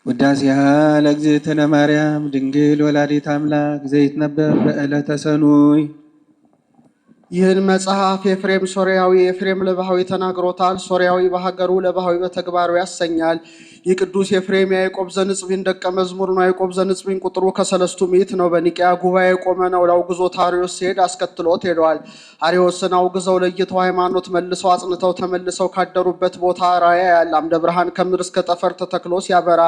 ውዳሴሃ ለእግዝእትነ ማርያም ድንግል ወላዲተ አምላክ ዘይትነበብ በዕለተ ሰኑይ። ይህን መጽሐፍ ኤፍሬም ሶርያዊ ኤፍሬም ለባሃዊ ተናግሮታል። ሶርያዊ በሀገሩ ለባሃዊ በተግባሩ ያሰኛል። የቅዱስ ኤፍሬም ያዕቆብ ዘንጽቢን ደቀ መዝሙር ነው። ያዕቆብ ዘንጽቢን ቁጥሩ ከሰለስቱ ምዕት ነው። በኒቅያ ጉባኤ ቆመ ነው። ለአውግዞት አርዮስ ሲሄድ አስከትሎት ሄደዋል። አርዮስን አውግዘው ለይተው ሃይማኖት መልሰው አጽንተው ተመልሰው ካደሩበት ቦታ ራእይ ያለ አምደ ብርሃን ከምድር እስከ ጠፈር ተተክሎ ሲያበራ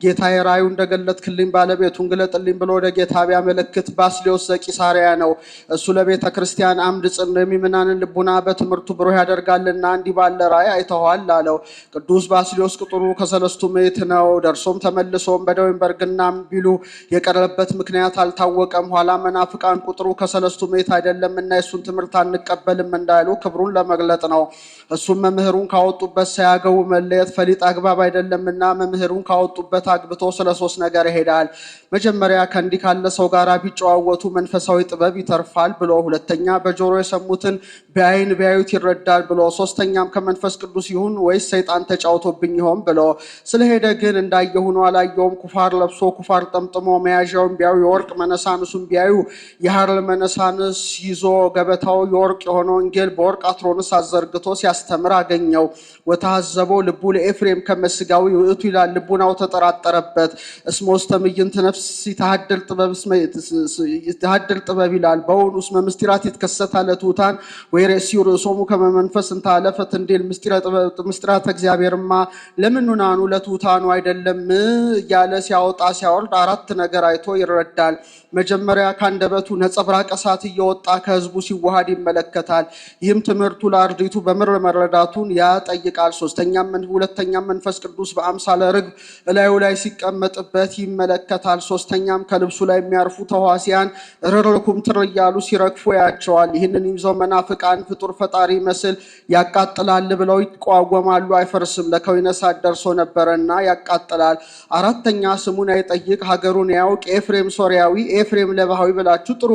ጌታ የራእዩ እንደገለጥክልኝ ባለቤቱን ግለጥልኝ ብሎ ወደ ጌታ ቢያመለክት ባስልዮስ ዘቂሳርያ ነው። እሱ ለቤተ ክርስቲያን አምድ ጽን የሚምናንን ልቡና በትምህርቱ ብሩህ ያደርጋልና እንዲህ ባለ ራእይ አይተዋል አለው። ቅዱስ ባስልዮስ ቁጥሩ ከሰለስቱ ምዕት ነው። ደርሶም ተመልሶም በደዌም በርግናም ቢሉ የቀረበበት ምክንያት አልታወቀም። ኋላ መናፍቃን ቁጥሩ ከሰለስቱ ምዕት አይደለምና የሱን ትምህርት አንቀበልም እንዳይሉ ክብሩን ለመግለጥ ነው። እሱም መምህሩን ካወጡበት ሳያገቡ መለየት ፈሊጥ አግባብ አይደለምና መምህሩን ካወጡበት አግብቶ ስለ ሶስት ነገር ይሄዳል። መጀመሪያ ከእንዲህ ካለ ሰው ጋር ቢጨዋወቱ መንፈሳዊ ጥበብ ይተርፋል ብሎ፣ ሁለተኛ በጆሮ የሰሙትን በዓይን ቢያዩት ይረዳል ብሎ፣ ሶስተኛም ከመንፈስ ቅዱስ ይሁን ወይስ ሰይጣን ተጫውቶብኝ ይሆን ብሎ ስለሄደ ግን እንዳየ ሆኖ አላየውም። ኩፋር ለብሶ ኩፋር ጠምጥሞ መያዣውን ቢያዩ የወርቅ መነሳንሱን ቢያዩ የሐር መነሳንስ ይዞ ገበታው የወርቅ የሆነ ወንጌል በወርቅ አትሮንስ አዘርግቶ ሲያስተምር አገኘው። ወታዘበው ልቡ ለኤፍሬም ከመስጋዊ ውእቱ ይላል። ልቡናው ተጠራጠረበት። እስመ ውስተ ምዕይንት ነፍስ ይተሃደል ጥበብ ይላል። በውኑስ መምስጢራት ይትከሰታ ለትሑታን ወይሬሲዩ ርእሶሙ ከመ መንፈስ እንተ አለፈት እንዲል ምስጢራተ እግዚአብሔርማ ለምኑናኑ ለትሑታኑ አይደለም እያለ ሲያወጣ ሲያወርድ አራት ነገር አይቶ ይረዳል። መጀመሪያ ካንደበቱ ነጸብራቅ እሳት እየወጣ ከህዝቡ ሲዋሃድ ይመለከታል። ይህም ትምህርቱ ለአርድእቱ በምር መረዳቱን ያጠይቃል። ሁለተኛም መንፈስ ቅዱስ በአምሳለ ርግብ እላዩ ላይ ሲቀመጥበት ይመለከታል። ሶስተኛም ከልብሱ ላይ የሚያርፉ ተዋሲያን ርርኩም ትር እያሉ ሲረግፉ ያቸዋል። ይህንን ይዘው መናፍቃን ፍጡር ፈጣሪ መስል ያቃጥላል ብለው ይቋወማሉ። አይፈርስም ለከዊነ እሳት ደርሶ ነበረና ያቃጥላል። አራተኛ ስሙን አይጠይቅ ሀገሩን ያውቅ ኤፍሬም ሶርያዊ ኤፍሬም ለባሃዊ ብላችሁ ጥሩ፣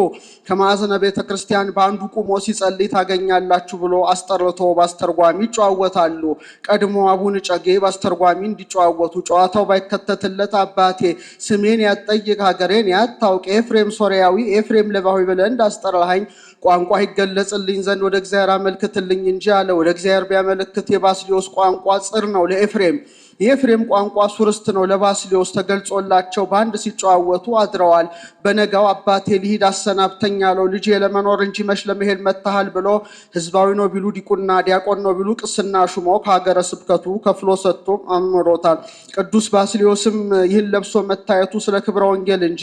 ከማዕዘነ ቤተ ክርስቲያን በአንዱ ቁሞ ሲጸልይ ታገኛላችሁ ብሎ አስጠርቶ ባስተርጓሚ ይጨዋወታሉ። ቀድሞ አቡነ እጨጌ ባስተርጓሚ እንዲጨዋወቱ ጨዋታው ባይከተትለት አባቴ ስሜን ያጠይቅ ሀገሬን ያታውቅ ኤፍሬም ሶርያዊ ኤፍሬም ለባሃዊ ብለህ እንዳስጠራኸኝ ቋንቋ ይገለጽልኝ ዘንድ ወደ እግዚአብሔር አመልክትልኝ እንጂ አለ። ወደ እግዚአብሔር ቢያመለክት የባስልዮስ ቋንቋ ጽር ነው ለኤፍሬም፣ የኤፍሬም ቋንቋ ሱርስት ነው ለባስልዮስ። ተገልጾላቸው በአንድ ሲጨዋወቱ አድረዋል። በነጋው አባቴ ልሂድ አሰናብተኝ አለው። ልጄ ለመኖር እንጂ መች ለመሄድ መጥተሃል ብሎ ህዝባዊ ነው ቢሉ ዲቁና፣ ዲያቆን ነው ቢሉ ቅስና ሹሞ ከሀገረ ስብከቱ ከፍሎ ሰጥቶ አምሮታል። ቅዱስ ባስልዮስም ይህን ለብሶ መታየቱ ስለ ክብረ ወንጌል እንጂ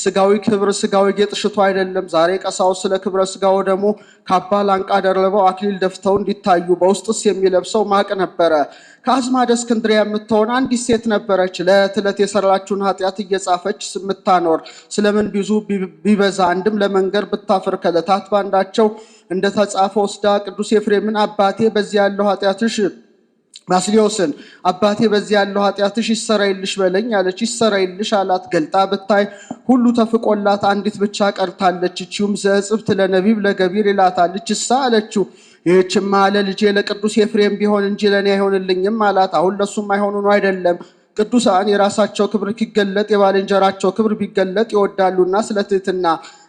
ስጋዊ ክብር ስጋዊ ጌጥ ሽቶ አይደለም። ዛሬ ቀሳው ስለ ክብረ ስጋው ደግሞ ካባ ላንቃ ደርበው አክሊል ደፍተው እንዲታዩ፣ በውስጥስ የሚለብሰው ማቅ ነበረ። ከአዝማደ እስክንድርያ የምትሆን አንዲት ሴት ነበረች። ለዕለት ዕለት የሰራችውን ኃጢአት እየጻፈች የምታኖር። ስለምን ቢዙ ቢበዛ አንድም ለመንገር ብታፍር ከዕለታት ባንዳቸው እንደተጻፈ ወስዳ ቅዱስ ኤፍሬምን አባቴ በዚህ ያለው ኃጢአትሽ ባስልዮስን አባቴ በዚህ ያለው ኃጢአትሽ ይሰረይልሽ በለኝ አለች። ይሰረይልሽ አላት። ገልጣ ብታይ ሁሉ ተፍቆላት አንዲት ብቻ ቀርታለች። እቺውም ዘጽብት ለነቢብ ለገቢር ይላታል። እችሳ አለችው። ይህችማ አለ ልጄ ለቅዱስ ኤፍሬም ቢሆን እንጂ ለእኔ አይሆንልኝም አላት። አሁን ለሱም አይሆኑ ነው አይደለም። ቅዱሳን የራሳቸው ክብር ሲገለጥ የባልንጀራቸው ክብር ቢገለጥ ይወዳሉና ስለ ትሕትና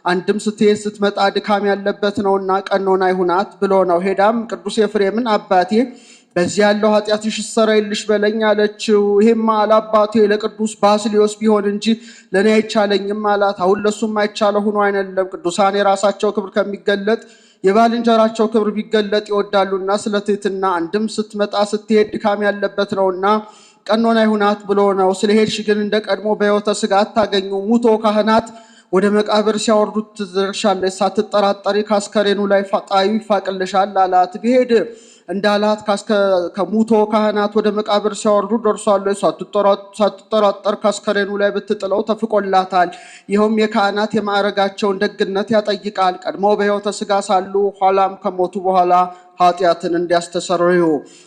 አንድም ስትሄድ ስትመጣ ድካም ያለበት ነውና ቀኖና ይሁናት ብሎ ነው። ሄዳም ቅዱስ ኤፍሬምን አባቴ በዚህ ያለው ኃጢአትሽ ይሰረይልሽ በለኝ አለችው። ይሄማ አላባቴ ለቅዱስ ባስልዮስ ቢሆን እንጂ ለእኔ አይቻለኝም አላት። አሁን ለሱም አይቻለ ሆኖ አይደለም። ቅዱሳን የራሳቸው ክብር ከሚገለጥ የባልንጀራቸው ክብር ቢገለጥ ይወዳሉና ስለ ትሕትና አንድም ስትመጣ ስትሄድ ድካም ያለበት ነውና ቀኖና ይሁናት ብሎ ነው። ስለሄድሽ ግን እንደ ቀድሞ በሕይወተ ሥጋ አታገኙ። ሙቶ ካህናት ወደ መቃብር ሲያወርዱት ትደርሻለች። ሳትጠራጠሪ ካስከሬኑ ላይ ጣዩ ይፋቅልሻል አላት። ቢሄድ እንዳላት ከሙቶ ካህናት ወደ መቃብር ሲያወርዱ ደርሷለች። ሳትጠራጠር ካስከሬኑ ላይ ብትጥለው ተፍቆላታል። ይኸውም የካህናት የማዕረጋቸውን ደግነት ያጠይቃል። ቀድሞ በሕይወተ ሥጋ ሳሉ ኋላም ከሞቱ በኋላ ኃጢአትን እንዲያስተሰርዩ።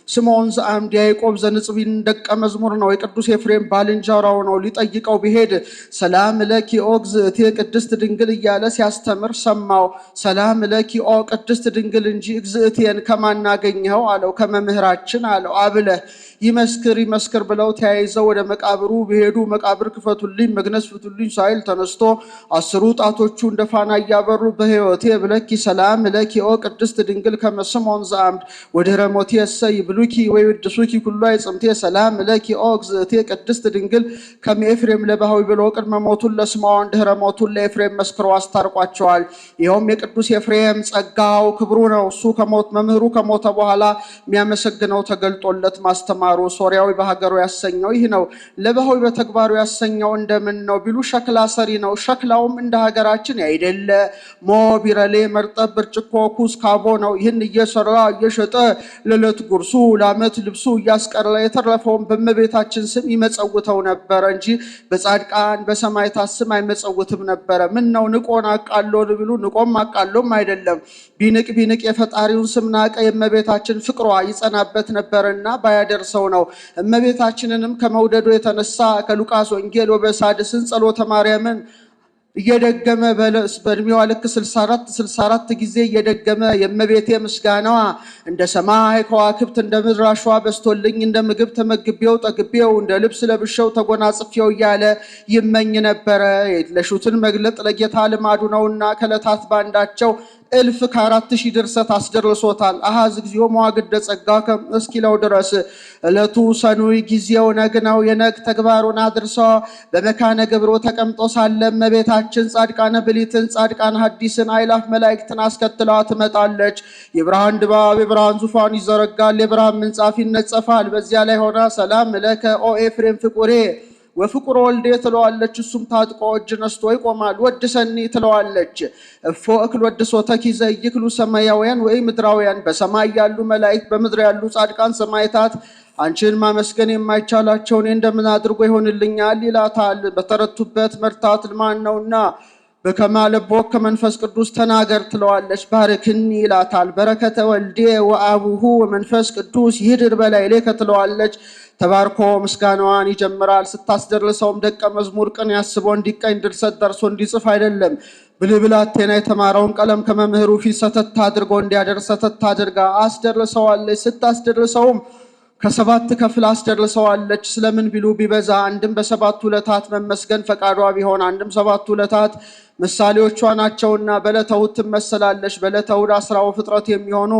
ስምዖን ዘአምድ ያዕቆብ ዘንጽቢን ደቀ መዝሙር ነው፣ የቅዱስ ኤፍሬም ባልንጀራው ነው። ሊጠይቀው ቢሄድ ሰላም ለኪ ኦ እግዝእቴ ቅድስት ድንግል እያለ ሲያስተምር ሰማው። ሰላም ለኪ ኦ ቅድስት ድንግል እንጂ እግዝእቴን ከማናገኘው አለው። ከመምህራችን አለው። አብለህ ይመስክር ብለው ተያይዘው ወደ መቃብሩ ቢሄዱ መቃብር ክፈቱልኝ መግነዝ ፍቱልኝ ሳይል ተነስቶ 10 ጣቶቹ እንደ ፋና እያበሩ በሕይወቴ ብለኪ ሰላም ለኪ ኦ ቅድስት ድንግል ከመ ስምዖን ዘአምድ ወድኅረ ሞቴ እሰይ ብሉኪ ወይወድሱኪ ኩሉ አይጽምቴ ሰላም ለኪ ኦ እግዝእቴ ቅድስት ድንግል ከመ ኤፍሬም ለባህዊ ብሎ ቅድመ ሞቱን ለስምዖን ድኅረ ሞቱን ለኤፍሬም መስክሮ አስታርቋቸዋል። ይኸውም የቅዱስ ኤፍሬም ጸጋው ክብሩ ነው። እሱ መምህሩ ከሞተ በኋላ የሚያመሰግነው ተገልጦለት ማስተማሩ ሶርያዊ በሀገሩ ያሰኘው ይህ ነው። ለባህዊ በተግባሩ ያሰኘው እንደምን ነው ቢሉ ሸክላ ሰሪ ነው። ሸክላውም እንደ ሀገራችን አይደለ ሞ ቢረሌ መርጠብ ብርጭቆ ኩስ ካቦ ነው። ይህን እየሰራ እየሸጠ ለዕለት ጉርሱ ለዓመት ልብሱ እያስቀረ የተረፈውን በእመቤታችን ስም ይመጸውተው ነበረ እንጂ በጻድቃን በሰማዕታት ስም አይመጸውትም ነበረ። ምን ነው ንቆን አቃሎን ቢሉ ንቆም አቃሎም አይደለም። ቢንቅ የፈጣሪውን ስም ናቀ። የእመቤታችን ፍቅሯ ይጸናበት ነበርና ባያደርሰው ነው። እመቤታችንንም ከመውደዱ የተነሳ ከሉቃስ ወንጌል ወበሳድስን ጸሎተ ማርያምን እየደገመ በእድሜዋ ልክ 64 ጊዜ እየደገመ የእመቤቴ ምስጋናዋ እንደ ሰማይ ከዋክብት እንደ ምድር አሸዋ በስቶልኝ እንደ ምግብ ተመግቤው ጠግቤው እንደ ልብስ ለብሼው ተጎናጽፌው እያለ ይመኝ ነበረ። የለሹትን መግለጥ ለጌታ ልማዱ ነውና ከዕለታት ባንዳቸው 1000 ድርሰት አስደርሶታል። አሃዝ እግዚኦ መዋግደ ጸጋ እስኪለው ድረስ ዕለቱ ሰኑይ ጊዜው ነግ ነው። የነግ ተግባሩን አድርሶ በመካነ ገብሮ ተቀምጦ ሳለ እመቤታችን ጻድቃነ ብሊትን ጻድቃነ ሐዲስን አእላፍ መላእክትን አስከትላ ትመጣለች። የብርሃን ድባብ የብርሃን ዙፋን ይዘረጋል። የብርሃን ምንጻፍ ይነጸፋል። በዚያ ላይ ሆና ሰላም ለከ ኦ ኤፍሬም ፍቁሬ ወፍቁር ወልዴ ትለዋለች። እሱም ታጥቆ እጅ ነስቶ ይቆማል። ወድሰኒ ትለዋለች። እፎ እክል ወድሶ ተኪዘ ይክሉ ሰማያውያን ወይ ምድራውያን፣ በሰማይ ያሉ መላእክት በምድር ያሉ ጻድቃን ሰማዕታት አንቺን ማመስገን የማይቻላቸው እኔ እንደምን አድርጎ ይሆንልኛል ይላታል። በተረቱበት መርታት ልማን ነውና በከማለቦ ከመንፈስ ቅዱስ ተናገር ትለዋለች። ባርክኒ ይላታል። በረከተ ወልዴ ወአቡሁ ወመንፈስ ቅዱስ ይድር በላይሌ ትለዋለች። ተባርኮ ምስጋናዋን ይጀምራል። ስታስደርሰውም ደቀ መዝሙር ቅን ያስቦ እንዲቀኝ ድርሰት ደርሶ እንዲጽፍ አይደለም። ብልብላቴና የተማረውን ቀለም ከመምህሩ ፊት ሰተት አድርጎ እንዲያደርስ ሰተት አድርጋ አስደርሰዋለች። ስታስደርሰውም ከ7 ከፍል አስደርሰዋለች። ስለምን ቢሉ ቢበዛ አንድም በ7 ዕለታት መመስገን ፈቃዷ ቢሆን አንድም 7 ዕለታት ምሳሌዎቿ ናቸውና በዕለተ እሑድ ትመሰላለች። በዕለተ እሑድ 10 ፍጥረት የሚሆኑ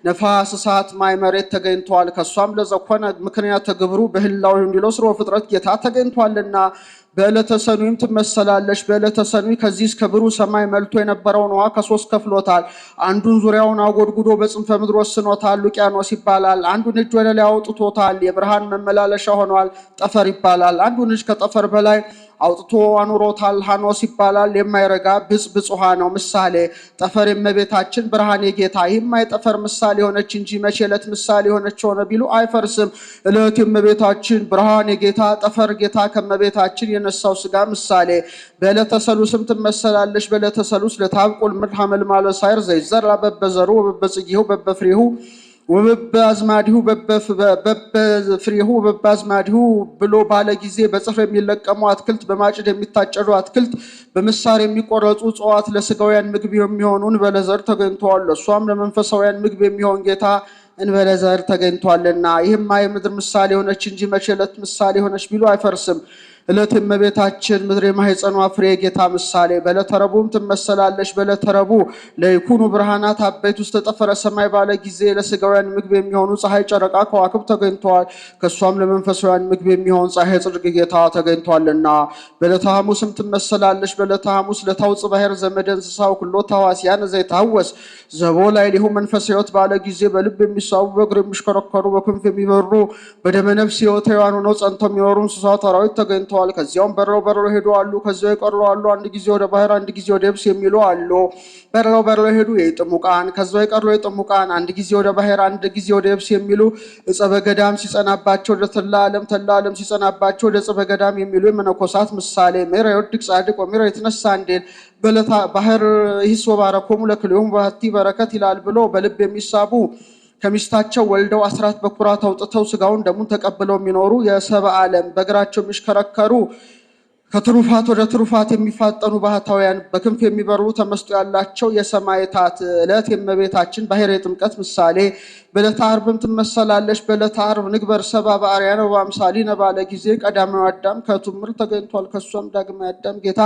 ነፋስ፣ እሳት፣ ማይ፣ መሬት ተገኝቷል። ከሷም ለዘኮነ ምክንያት ግብሩ በህላው እንዲለው ስሮ ፍጥረት ጌታ ተገኝቷልና በዕለተ ሰኑይም ትመሰላለች። በዕለተ ሰኑይ ከዚህ እስከ ብሩህ ሰማይ መልቶ የነበረውን ውሃ ከ3 ከፍሎታል። አንዱን ዙሪያውን አጎድጉዶ በጽንፈ ምድር ወስኖታል፣ ውቅያኖስ ይባላል። አንዱን እጅ ወደ ላይ አውጥቶታል፣ የብርሃን መመላለሻ ሆኗል፣ ጠፈር ይባላል። አንዱን እጅ ከጠፈር በላይ አውጥቶ አኑሮታል፣ ሐኖስ ይባላል። የማይረጋ ብጽብጽ ውሃ ነው ምሳሌ። ጠፈር የእመቤታችን ብርሃን የጌታ የማይጠፈር ምሳሌ ሆነች እንጂ መቼ ዕለት ምሳሌ ሆነች ሆነ ቢሉ አይፈርስም። ዕለት የእመቤታችን ብርሃን የጌታ ጠፈር ጌታ ከእመቤታችን የነሳው ስጋ ምሳሌ። በዕለተ ሰሉስም ትመሰላለች። በዕለተ ሰሉስ ለታብቁል ምድር ሐመልማለ ሳይር ዘይዘራ በበዘሩ ወበጽጌሁ በበፍሬሁ ወበአዝማዲሁ በበፍሬሁ ወበአዝማዲሁ ብሎ ባለ ጊዜ በጽፍር የሚለቀሙ አትክልት በማጭድ የሚታጨዱ አትክልት በምሳር የሚቆረጡ እጽዋት ለስጋውያን ምግብ የሚሆኑ እንበለ ዘር ተገኝተዋል። እሷም ለመንፈሳውያን ምግብ የሚሆን ጌታ እንበለ ዘር ተገኝቷልና ይህም የምድር ምሳሌ ሆነች እንጂ መቼ ዕለት ምሳሌ ሆነች ቢሉ አይፈርስም። ዕለት እመቤታችን ምድር የማኅፀኗ ፍሬ ጌታ ምሳሌ። በዕለተ ረቡዕም ትመሰላለች። በዕለተ ረቡዕ ለይኩኑ ብርሃናት አበይት ውስጥ ጠፈረ ሰማይ ባለ ጊዜ ለስጋውያን ምግብ የሚሆኑ ፀሐይ፣ ጨረቃ፣ ከዋክብት ተገኝተዋል። ከእሷም ለመንፈሳውያን ምግብ የሚሆን ፀሐይ ጽድቅ ጌታ ተገኝቷልና። በዕለተ ሐሙስም ትመሰላለች። በዕለተ ሐሙስ ለታውፅ ባሕር ዘመደ እንስሳው ኩሎ ተዋስያን ዘይታወስ ዘቦ ላይ ሊሁ መንፈስ ሕይወት ባለ ጊዜ በልብ የሚሳቡ በእግር የሚሽከረከሩ በክንፍ የሚበሩ በደመነፍስ ሕይወት ሕያዋን ሆነው ጸንተው የሚኖሩ እንስሳት አራዊት ተገኝተዋል። ከዚያውም በረው ሄዱ አሉ። ከዚያው የቀሩ አሉ። አንድ ጊዜ ወደ ባህር አንድ ጊዜ ወደ የብስ የሚሉ አሉ። በረው ሄዱ የጥሙቃን፣ ከዚያው የቀሩ የጥሙቃን፣ አንድ ጊዜ ወደ ባህር አንድ ጊዜ ወደ የብስ የሚሉ ዕፀ በገዳም ሲጸናባቸው ወደ ተላ ዓለም ሲጸናባቸው ወደ ዕፀ በገዳም የሚሉ የመነኮሳት ምሳሌ። ሜረ የወድቅ ጻድቅ ወሜረ የተነሳ እንዴል በዕለተ ባህር ይህስ ወባረኮሙ ለክልኤሆሙ በሀቲ በረከት ይላል ብሎ በልብ የሚሳቡ ከሚስታቸው ወልደው አስራት በኩራት አውጥተው ስጋውን ደሙን ተቀብለው የሚኖሩ የሰብአ ዓለም በእግራቸው የሚሽከረከሩ ከትሩፋት ወደ ትሩፋት የሚፋጠኑ ባህታውያን በክንፍ የሚበሩ ተመስጦ ያላቸው የሰማዕታት ዕለት የእመቤታችን ባሕረ ጥምቀት ምሳሌ በዕለተ ዓርብም ትመሰላለች። በዕለተ ዓርብ ንግበር ሰብአ በአርአያነ ወበአምሳሊነ ባለ ጊዜ ቀዳማዊ አዳም ከሕቱም ምድር ተገኝቷል። ከእሷም ዳግማዊ አዳም ጌታ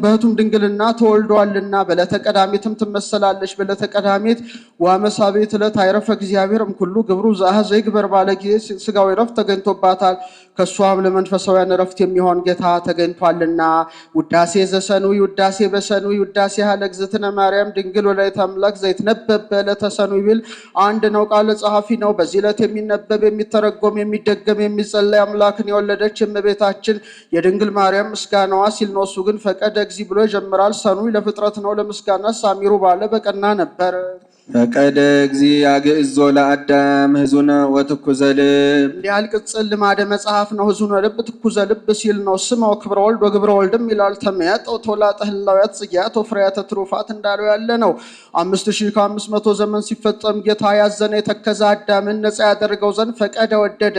በሕቱም ድንግልና ተወልዷልና። በዕለተ ቀዳሚትም ትመሰላለች። በዕለተ ቀዳሚት ወአመሳቤት ዕለት አይረፈ እግዚአብሔር እምኩሉ ግብሩ ዘአኀዘ ይግበር ባለ ጊዜ ሥጋዊ ዕረፍት ተገኝቶባታል። ከእሷም ለመንፈሳውያን ዕረፍት የሚሆን ጌታ ተገኝቷልና። ውዳሴ ዘሰኑይ ውዳሴ በሰኑይ ውዳሴ ለእግዝእትነ ማርያም ድንግል ወላዲተ አምላክ ዘይትነበብ በዕለተ ሰኑይ ቢል አንድ ነው፣ ቃለ ጸሐፊ ነው። በዚህ ዕለት የሚነበብ የሚተረጎም የሚደገም የሚጸለይ አምላክን የወለደች የእመቤታችን የድንግል ማርያም ምስጋናዋ ሲል ነው። እሱ ግን ፈቀደ እግዚእ ብሎ ይጀምራል። ሰኑይ ለፍጥረት ነው፣ ለምስጋና ሳሚሩ ባለ በቀና ነበር። ፈቀደ እግዚእ ያግዕዞ ለአዳም ህዙነ ወትኩዘ ልብ። እንዲህ ያህል ቅጽል ልማደ መጽሐፍ ነው። ህዙነ ልብ ትኩዘ ልብ ሲል ነው። ስመው ክብረ ወልድ ወግብረ ወልድም ይላል። ተመያጠው ተውላጠ ህላውያት ጽጌያት ወፍሬያተ ትሩፋት እንዳለው ያለ ነው። 5500 ዘመን ሲፈጸም ጌታ ያዘነ የተከዘ አዳምን ነፃ ያደርገው ዘንድ ፈቀደ ወደደ።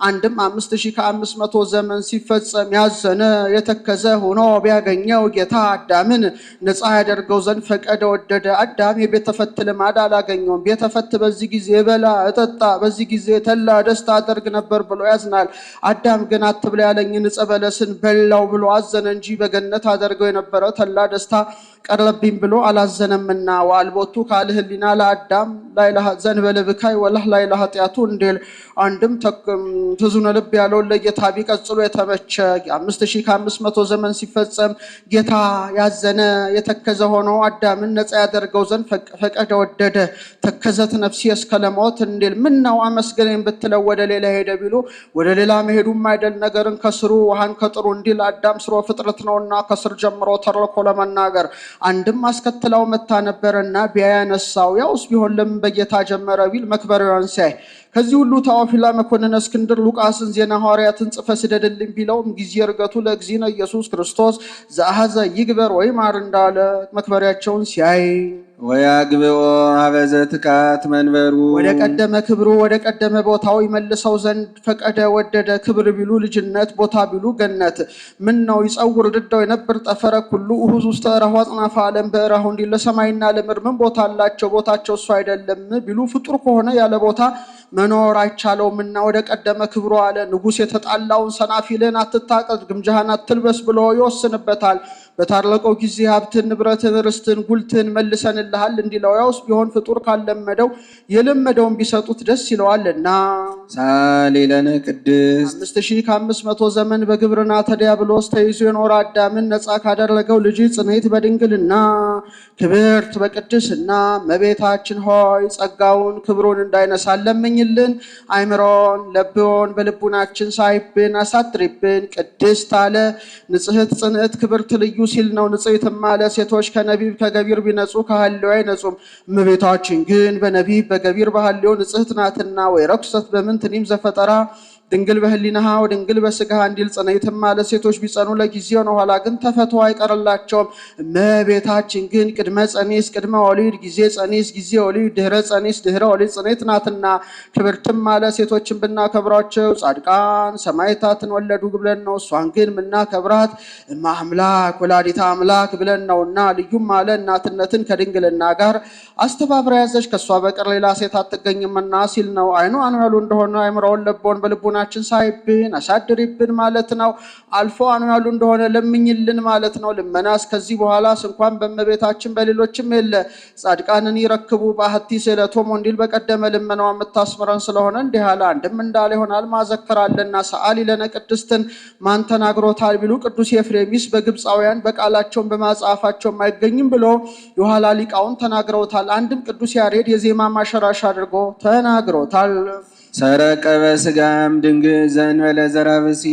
አንድም 5500 ዘመን ሲፈጸም ያዘነ የተከዘ ሆኖ ቢያገኘው ጌታ አዳምን ነፃ ያደርገው ዘንድ ፈቀደ ወደደ። አዳም የቤተፈት ልማድ አላገኘውም። ቤተፈት በዚህ ጊዜ በላ እጠጣ፣ በዚህ ጊዜ ተላ ደስታ አደርግ ነበር ብሎ ያዝናል። አዳም ግን አትብላ ያለኝን ዕፀ በለስን በላው ብሎ አዘነ እንጂ በገነት አደርገው የነበረ ተላ ደስታ ቀረብኝ ብሎ አላዘነምና። ወአልቦቱ ካልዕ ህሊና ለአዳም ላዕለ ዘእንበለ ብካይ ወላህ ላዕለ ኃጢአቱ እንዲል አንድም ህዙነ ልብ ያለውን ለጌታ ቢቀጽሎ የተመቸ 5500 ዘመን ሲፈጸም ጌታ ያዘነ የተከዘ ሆኖ አዳምን ነፃ ያደርገው ዘንድ ፈቀደ ወደደ። ተከዘት ነፍሲ እስከ ለሞት እንዲል ምን ነው አመስገነኝ ብትለው ወደ ሌላ ሄደ ቢሉ ወደ ሌላ መሄዱም አይደል ነገርን ከስሩ ውሃን ከጥሩ እንዲል አዳም ስሮ ፍጥረት ነውና ከስር ጀምሮ ተርኮ ለመናገር አንድም አስከትለው መታ ነበርና ቢያነሳው ያውስ ቢሆን ለምን በጌታ ጀመረ ቢል መክበሪያውን ሲያይ ከዚህ ሁሉ ታዋፊላ መኮንን እስክንድር ሉቃስን ዜና ሐዋርያትን ጽፈ ስደድልኝ ቢለውም ጊዜ እርገቱ ለእግዚእነ ኢየሱስ ክርስቶስ ዘአኀዘ ይግበር ወይማር እንዳለ መክበሪያቸውን ሲያይ ወያግብኦ ሀበዘ ትካት መንበሩ ወደ ቀደመ ክብሩ ወደ ቀደመ ቦታው ይመልሰው ዘንድ ፈቀደ ወደደ። ክብር ቢሉ ልጅነት፣ ቦታ ቢሉ ገነት። ምን ነው ይጸውር ድዳው የነብር ጠፈረ ኩሉ እሁዝ ውስተ እራሁ አጽናፈ ዓለም በእራሁ እንዲል ለሰማይና ለምድር ምን ቦታ አላቸው? ቦታቸው እሱ አይደለም ቢሉ ፍጡር ከሆነ ያለ ቦታ መኖር አይቻለውምና ወደ ቀደመ ክብሩ አለ። ንጉሥ የተጣላውን ሰናፊልን አትታቀድ ግምጃህን አትልበስ ብሎ ይወስንበታል። በታረቀው ጊዜ ሀብትን፣ ንብረትን፣ ርስትን፣ ጉልትን መልሰንልሃል እንዲለው ያውስ ቢሆን ፍጡር ካለመደው የለመደውን ቢሰጡት ደስ ይለዋልና። ሳሊ ለነ ቅድስት 5500 ዘመን በግብርና ተዲያብሎስ ተይዞ የኖረ አዳምን ነፃ ካደረገው ልጅ ጽንዕት በድንግልና ክብርት በቅድስና እመቤታችን ሆይ ጸጋውን ክብሩን እንዳይነሳን ለምኝልን። አይምሮን ለብዮን በልቡናችን ሳይብን አሳድሪብን። ቅድስት አለ ንጽሕት ጽንዕት ክብርት ልዩ ሲል ነው። ንጽሕትም አለ ሴቶች ከነቢብ ከገቢር ቢነጹ ከሐልዮ አይነጹም። እመቤታችን ግን በነቢብ በገቢር በሐልዮ ንጽሕት ናትና። ወይ ረኩሰት በምንትኒም ዘፈጠራ ድንግል በህሊናሃ ወድንግል በስጋሃ እንዲል ጽንዕትም ማለት ሴቶች ቢጸኑ ለጊዜው ነው፣ ኋላ ግን ተፈትዋ አይቀርላቸውም። እመቤታችን ግን ቅድመ ጸኒስ ቅድመ ወሊድ፣ ጊዜ ጸኒስ ጊዜ ወሊድ፣ ድህረ ጸኒስ ድህረ ወሊድ ጽንዕት ናትና። ክብርትም ማለት ሴቶችን ብናከብራቸው ጻድቃን ሰማዕታትን ወለዱ ብለን ነው። እሷን ግን ምናከብራት እማ አምላክ ወላዲተ አምላክ ብለን ነውና። ልዩም ማለ እናትነትን ከድንግልና ጋር አስተባብራ ያዘች ከእሷ በቀር ሌላ ሴት አትገኝምና ሲል ነው። አይኑ ያሉ እንደሆነ አይምሮውን ለቦን በልቡና ሳይብን አሳድሪብን ማለት ነው። አልፎ አኑ ያሉ እንደሆነ ለምኝልን ማለት ነው። ልመናስ ከዚህ በኋላ እንኳን በእመቤታችን በሌሎችም የለ። ጻድቃንን ይረክቡ በአሐቲ ስእለቶሙ እንዲል በቀደመ ልመናዋ የምታስምረን ስለሆነ እንዲህ አለ። አንድም እንዳለ ይሆናል ማዘከራለና። ሰአሊ ለነ ቅድስትን ማን ተናግሮታል ቢሉ ቅዱስ ኤፍሬሚስ በግብፃውያን በቃላቸውን በማጽሐፋቸው አይገኝም ብሎ የኋላ ሊቃውን ተናግረውታል። አንድም ቅዱስ ያሬድ የዜማ ማሸራሽ አድርጎ ተናግሮታል። ሰረቀ በስጋም ድንግል ዘእንበለ ዘራ ብእሲ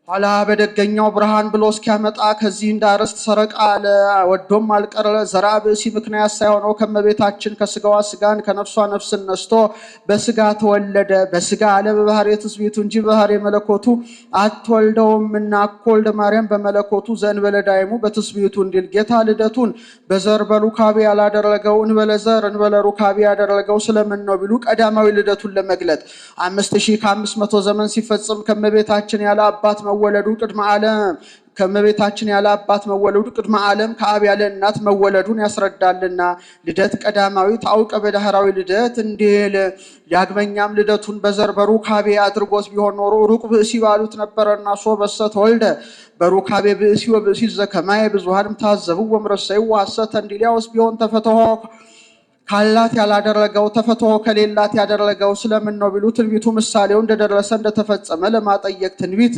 ኋላ በደገኛው ብርሃን ብሎ እስኪያመጣ ከዚህ እንዳርስት ሰረቃ አለ። ወዶም አልቀረ ዘራ ብእሲ ምክንያት ሳይሆነው ከመቤታችን ከስጋዋ ስጋን ከነፍሷ ነፍስን ነስቶ በስጋ ተወለደ። በስጋ አለ በባህሪ ትስብእቱ እንጂ በባህሪ መለኮቱ አትወልደውምና አኮልደ ማርያም በመለኮቱ ዘእንበለ ዳይሙ በትስብእቱ እንዲል ጌታ ልደቱን በዘር በሩካቤ ያላደረገው እንበለ ዘር እንበለ ሩካቤ ያደረገው ስለምን ነው ቢሉ ቀዳማዊ ልደቱን ለመግለጥ 5500 ዘመን ሲፈጽም ከመቤታችን ያለ አባት መወለዱ ቅድመ ዓለም ከመቤታችን ያለ አባት መወለዱ ቅድመ ዓለም ከአብ ያለ እናት መወለዱን ያስረዳልና ልደት ቀዳማዊ ታውቀ በዳህራዊ ልደት እንዲል። ዳግመኛም ልደቱን በዘር በሩካቤ አድርጎት ቢሆን ኖሮ ሩቅ ብእሲ ባሉት ነበረና ሶ በሰ ተወልደ በሩካቤ ብእሲ ወብእሲ ዘከማየ ብዙሃንም ታዘቡ ወምረሰዩ ሐሰተ እንዲል። ያውስ ቢሆን ተፈተሆ ካላት ያላደረገው ተፈትሖ ከሌላት ያደረገው ስለምን ነው ቢሉ ትንቢቱ ምሳሌው እንደደረሰ እንደተፈጸመ ለማጠየቅ ትንቢት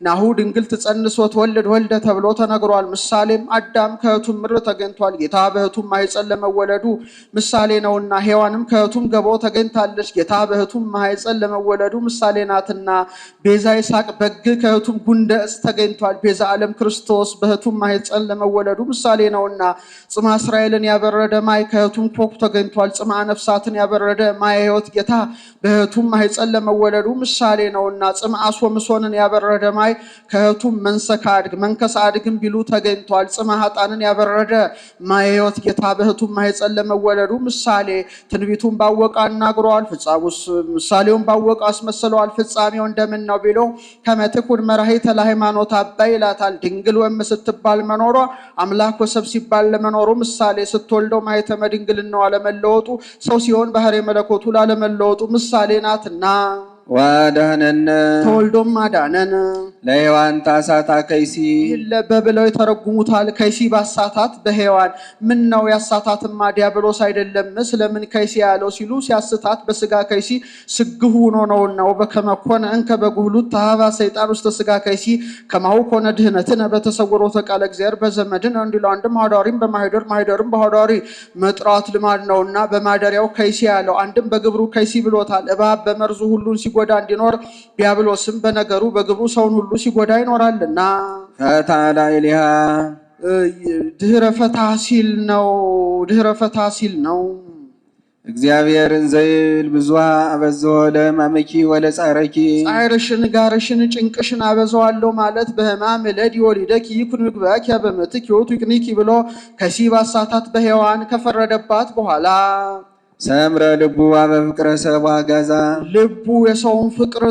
ናሁ ድንግል ትጸንስ ወትወልድ ወልደ ተብሎ ተነግሯል። ምሳሌም አዳም ከእህቱም ምድር ተገኝቷል። ጌታ በእህቱም ማኅፀን ለመወለዱ ምሳሌ ነውና ሔዋንም ከእህቱም ገቦ ተገኝታለች። ጌታ በእህቱም ማኅፀን ለመወለዱ ምሳሌ ናትና። ቤዛ ይስሐቅ በግ ከእህቱም ጉንደ ዕፅ ተገኝቷል። ቤዛ ዓለም ክርስቶስ በእህቱም ማኅፀን ለመወለዱ ምሳሌ ነውና። ጽማ እስራኤልን ያበረደ ማይ ከእህቱም ኮክ ተገኝቷል። ጽማ ነፍሳትን ያበረደ ማየ ሕይወት ጌታ በእህቱም ማኅፀን ለመወለዱ ምሳሌ ነውና። ጽማ ሶምሶንን ያበረደ ማይ ከእህቱም መንሰካ አድግ መንከስ አድግም ቢሉ ተገኝቷል። ጽማ ኃጣንን ያበረደ ማየ ሕይወት ጌታ በእህቱም ማኅፀን ለመወለዱ ምሳሌ። ትንቢቱን ባወቀ አናግሯል፣ ምሳሌውን ባወቀ አስመስለዋል። ፍጻሜው እንደምን ነው ቢሎ ከመትኩን መራሂተ ለሃይማኖት አባይ ይላታል። ድንግል ወም ስትባል መኖሯ አምላክ ወሰብ ሲባል ለመኖሩ ምሳሌ። ስትወልደው ማኅተመ ድንግልናዋ ለመለወጡ ሰው ሲሆን ባህሪ መለኮቱ ላለመለወጡ ምሳሌ ናትና። ዋዳነነ ተወልዶም አዳነን። ለሔዋን ታሳታ ከይሲ ይለበ ብለው የተረጉሙታል። ከይሲ ባሳታት በሔዋን ምን ነው ያሳታትማ ዲያብሎስ አይደለም ስለምን ከይሲ ያለው ሲሉ ሲያስታት በስጋ ከይሲ ስግሁ ነውና ወበከመኮነ እንከ በጉህሉት ተሃባ ሰይጣን ውስጥ ስጋ ከይሲ ከማሁ ኮነ ድህነትን በተሰወሮ ተቃለ እግዚአብሔር በዘመድን እንዲሉ አንድም ሐዋርያም በማኅደር ማኅደርም በሐዋርያዊ መጥራት ልማድ ነውና በማደሪያው ከይሲ ያለው አንድም በግብሩ ከይሲ ብሎታል። እባብ በመርዙ ሁሉን ሲጎዳ እንዲኖር ዲያብሎስም በነገሩ በግብሩ ሰውን ሁሉ ሲጎዳ ይኖራልና። ፈታላ ኢሊሃ ድህረ ፈታ ሲል ነው። ድህረ ፈታ ሲል ነው። እግዚአብሔርን ዘይል ብዙሃ አበዝሖ ለሕማምኪ ወለጻዕረኪ ጻዕርሽን ጋርሽን ጭንቅሽን አበዛዋለሁ ማለት በሕማም እለድ ወሊደኪ ይኩን ምግባኪ በምትክ ሕይወቱ ይቅኒኪ ብሎ ከሲባ ሳታት በሔዋን ከፈረደባት በኋላ ሰምረ ልቡ በፍቅረ ሰብእ ወአጋዛ ልቡ የሰውን ፍቅር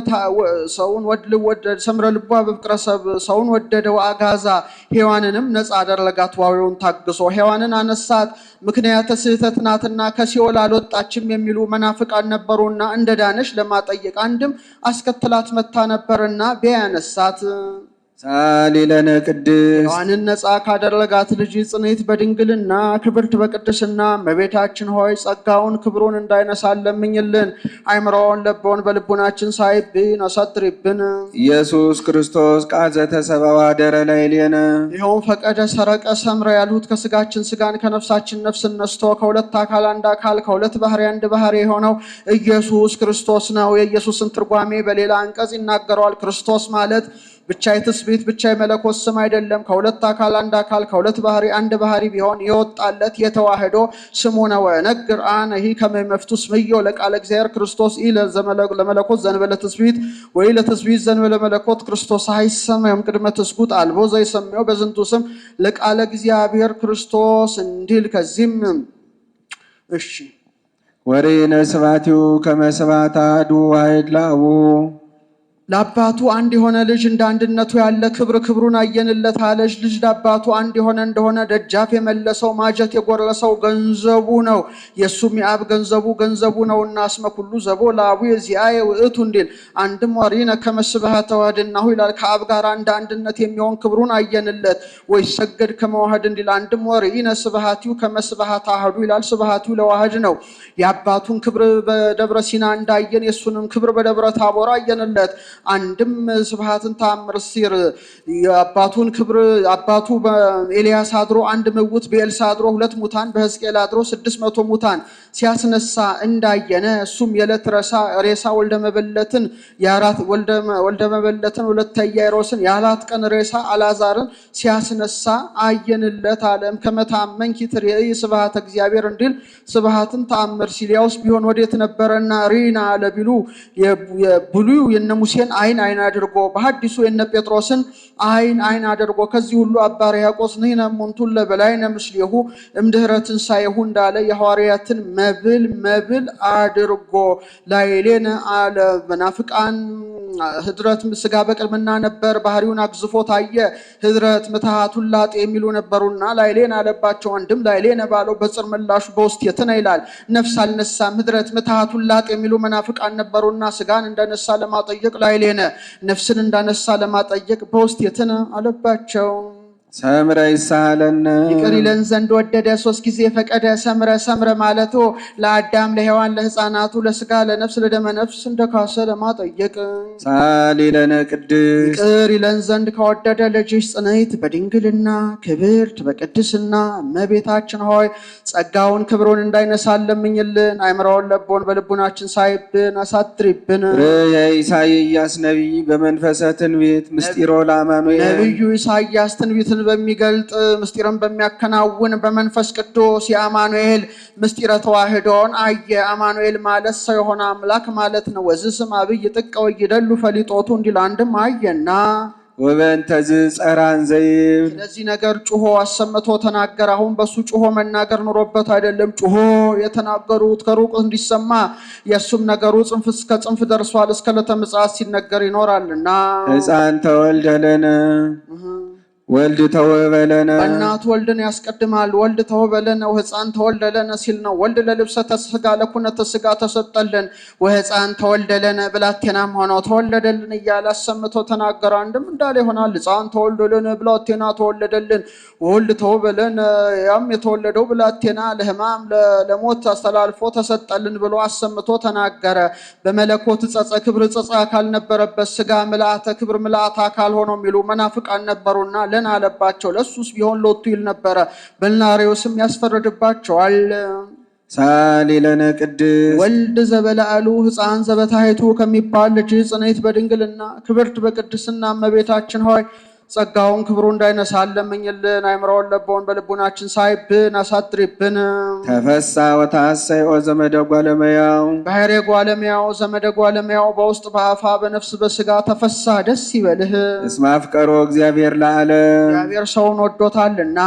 ሰውን ወደደ። ሰምረ ልቡ በፍቅረ ሰብእ ሰውን ወደደው። አጋዛ ሔዋንንም ነፃ አደረጋት። ዋዌውን ታግሶ ሔዋንን አነሳት። ምክንያተ ስህተት ናትና ከሲኦል አልወጣችም የሚሉ መናፍቃን ነበሩና እንደዳነሽ ለማጠየቅ አንድም አስከትላት መታ ነበርና ቢያነሳት ሳሊ ለነ ቅድስት ሔዋንን ነፃ ካደረጋት ልጅ ጽኔት በድንግልና ክብርት በቅድስና እመቤታችን ሆይ ጸጋውን ክብሩን እንዳይነሳን ለምኝልን። አይምሮውን ለቦን በልቡናችን ሳይብን አሳድሪብን። ኢየሱስ ክርስቶስ ቃል ዘተሰብአ ወአደረ ላዕሌነ ይኸውም ፈቀደ ሰረቀ ሰምረ ያልሁት ከስጋችን ስጋን ከነፍሳችን ነፍስን ነስቶ ከሁለት አካል አንድ አካል ከሁለት ባህሪ አንድ ባህሪ የሆነው ኢየሱስ ክርስቶስ ነው። የኢየሱስን ትርጓሜ በሌላ አንቀጽ ይናገረዋል። ክርስቶስ ማለት ብቻ የትስብእት ብቻ የመለኮት ስም አይደለም። ከሁለት አካል አንድ አካል ከሁለት ባህሪ አንድ ባህሪ ቢሆን የወጣለት የተዋህዶ ስሙ ነው። ነግር አነሂ ከመ መፍቱስ ምዮ ለቃለ እግዚአብሔር ክርስቶስ ለመለኮት ዘንበለ ትስብእት ወይ ለትስብእት ዘንበለ መለኮት ክርስቶስ አይሰማም ቅድመ ትስጉት አልቦ ዘይሰማው በዝንቱ ስም ለቃለ እግዚአብሔር ክርስቶስ እንዲል። ከዚህም እሺ ወሬነ ስብሐቲሁ ከመ ስብሐተ አሐዱ ዋሕድ ለአቡ ለአባቱ አንድ የሆነ ልጅ እንደ አንድነቱ ያለ ክብር ክብሩን አየንለት አለች። ልጅ ለአባቱ አንድ የሆነ እንደሆነ ደጃፍ የመለሰው ማጀት የጎረሰው ገንዘቡ ነው። የእሱም የአብ ገንዘቡ ነውና እስመ ኩሉ ዘቦ ለአቡ የዚአየ ውእቱ እንዲል። አንድም ወሪነ ከመ ስብሐተ ወህድናሁ ይላል። ከአብ ጋር እንደ አንድነት የሚሆን ክብሩን አየንለት። ወይ ሰገድ ከመዋህድ እንዲል። አንድም ወሪነ ስብሐቲሁ ከመ ስብሐተ አሐዱ ይላል። ስብሐቲሁ ለዋህድ ነው። የአባቱን ክብር በደብረ ሲና እንዳየን የእሱንም ክብር በደብረ ታቦር አየንለት። አንድም ስብሐትን ተአምር ሲር የአባቱን ክብር አባቱ በኤልያስ አድሮ አንድ ምውት በኤልሳ አድሮ ሁለት ሙታን በሕዝቅኤል አድሮ 600 ሙታን ሲያስነሳ እንዳየነ እሱም የዕለት ሬሳ ወልደ መበለትን ወለተ ኢያኢሮስን የአራት ቀን ሬሳ አልዓዛርን ሲያስነሳ አየንለት አለም። ከመታመን ኪትርይ ስብሐተ እግዚአብሔር እንዲል ስብሐትን ተአምር ሲል ያውስ ቢሆን ወዴት ነበረና ሪና ለቢሉ የብሉዩ የነ ሙሴን አይን አድርጎ በሐዲሱ የነ ጴጥሮስን አይን አድርጎ ከዚህ ሁሉ አባ ሕርያቆስ ነይነ ሙንቱን ለበላይነ ምስሌሁ እምድኅረ ትንሣኤሁ እንዳለ የሐዋርያትን መብል አድርጎ ላይሌነ አለ። መናፍቃን ህድረት ስጋ በቅድምና ነበር ባህሪውን አግዝፎ ታየ። ህድረት ምትሃት ውላጤ የሚሉ ነበሩና ላይሌን አለባቸው። አንድም ላይሌን ባለው በጽር ምላሹ በውስጥ የትነ ይላል። ነፍስ አልነሳም። ህድረት ምትሃት ውላጤ የሚሉ መናፍቃን ነበሩና ስጋን እንዳነሳ ለማጠየቅ ላይሌነ፣ ነፍስን እንዳነሳ ለማጠየቅ በውስጥ የትነ አለባቸው። ሰምረ ይሳለነ ይቅር ይለን ዘንድ ወደደ 3 ጊዜ ፈቀደ። ሰምረ ማለቱ ለአዳም ለሔዋን ለሕፃናቱ ለስጋ ለነፍስ ለደመ ነፍስ እንደካሰ ለማጠየቅ። ሳሊ ለነ ቅድስት ይቅር ይለን ዘንድ ከወደደ ልጅሽ ጽንዕት በድንግልና ክብርት በቅድስና እመቤታችን ሆይ ጸጋውን ክብሩን እንዳይነሳን ለምኝልን። አይምራውን ለቦን በልቡናችን ሳይብን አሳድሪብን። የኢሳይያስ ነቢይ በመንፈሰ ትንቢት ምስጢሮ ለአማኑኤል ነቢዩ ኢሳይያስ ትንቢት በሚገልጥ ምስጢርን በሚያከናውን በመንፈስ ቅዱስ የአማኑኤል ምስጢረ ተዋህዶን አየ። አማኑኤል ማለት ሰው የሆነ አምላክ ማለት ነው። ወዝህ ስም አብይ ጥቀ ወይደሉ ፈሊጦቱ እንዲል አንድም አየና ወበእንተዝ ጸራን ዘይብ ስለዚህ ነገር ጩሆ አሰምቶ ተናገረ። አሁን በሱ ጩሆ መናገር ኑሮበት አይደለም። ጩሆ የተናገሩት ከሩቅ እንዲሰማ የሱም ነገሩ ጽንፍ እስከ ጽንፍ ደርሷል። እስከ ዕለተ ምጽአት ሲነገር ይኖራልና ሕፃን ተወልደ ለነ ወልድ ተወበለነ እናት ወልድን ያስቀድማል። ወልድ ተወበለነ ወሕፃን ተወልደለነ ሲል ነው። ወልድ ለልብሰተ ሥጋ ለኩነተ ሥጋ ተሰጠልን። ወሕፃን ተወልደለነ ብላቴናም ሆኖ ተወለደልን እያለ አሰምቶ ተናገረ። አንድም እንዳለ ይሆናል። ሕፃን ተወልደልን ብላቴና ተወለደልን። ወልድ ተወበለነ ያም የተወለደው ብላቴና ለሕማም ለሞት አስተላልፎ ተሰጠልን ብሎ አሰምቶ ተናገረ። በመለኮት ጸጸ ክብር ጸጸ አካል ነበረበት። ሥጋ ምልአተ ክብር ምልአተ አካል ሆኖ የሚሉ መናፍቃን ነበሩና አለባቸው። ለሱስ ቢሆን ሎቱ ይል ነበረ። በልናሪዎስም ያስፈረድባቸዋል። ሳሊ ለነ ቅድስት ወልድ ዘበላዕሉ ሕፃን ዘበታሕቱ ከሚባል ልጅ ጽንዕት በድንግልና ክብርት በቅድስና እመቤታችን ሆይ ጸጋውን ክብሩ እንዳይነሳን ለምኝልን። አይምራውን ለቦን በልቡናችን ሳይብን አሳድሪብን። ተፈሳ ወታሰይ ዘመደ ጓለመያው ባሕሬ ጓለመያው ዘመደ ጓለመያው በውስጥ በአፋ በነፍስ በስጋ ተፈሳ ደስ ይበልህ። እስመ አፍቀሮ እግዚአብሔር ለዓለም እግዚአብሔር ሰውን ወዶታልና።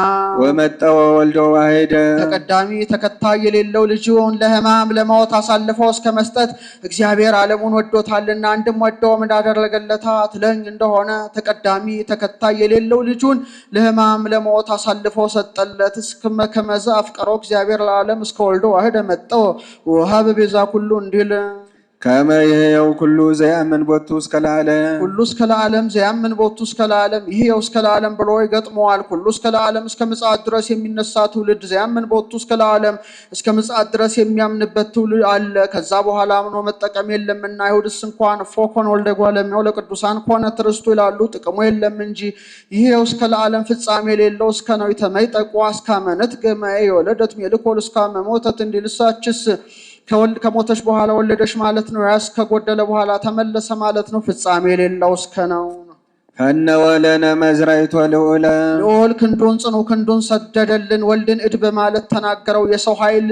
ወመጠወ ወልዶ ዋሄደ ተቀዳሚ ተከታይ የሌለው ልጅውን ለሕማም ለሞት አሳልፎ እስከ መስጠት እግዚአብሔር ዓለሙን ወዶታልና። አንድም ወደውም እንዳደረገለታ ትለኝ እንደሆነ ተቀዳሚ ተከታይ የሌለው ልጁን ለሕማም ለሞት አሳልፎ ሰጠለት። እስከ ከመዘ አፍቀሮ እግዚአብሔር ለዓለም እስከ ወልዶ ዋህደ መጠው ወሀበ ቤዛ ኩሉ እንዲል ከመ ይሕየው ኩሉ ዘያምን ቦቱ እስከ ለዓለም ኩሉ እስከ ለዓለም ዘያምን ቦቱ እስከ ለዓለም ይሕየው እስከ ለዓለም ብሎ ይገጥመዋል። ኩሉ እስከ ለዓለም እስከ ምጽአት ድረስ የሚነሳ ትውልድ ዘያምን ቦቱ እስከ ለዓለም እስከ ምጽአት ድረስ የሚያምንበት ትውልድ አለ። ከዛ በኋላ አምኖ መጠቀም የለምና አይሁድስ እንኳን ፎኮን ወልደ ጓለሜው ለቅዱሳን ኮነ ትርስቱ ይላሉ። ጥቅሙ የለም እንጂ ይሕየው እስከ ለዓለም ፍጻሜ የሌለው እስከ ነው የተመይጠቁ አስካመነት ገመ የወለደት ሜልኮል እስካመ ሞተት እንዲልሳችስ ከሞተች በኋላ ወለደች ማለት ነው። ያስ ከጎደለ በኋላ ተመለሰ ማለት ነው። ፍጻሜ የሌለው እስከ ነው። ፈነወለነ መዝራይቶ ልዑለ ልዑል ክንዱን ጽኑ ክንዱን ሰደደልን። ወልድን እድ በማለት ተናገረው። የሰው ኃይል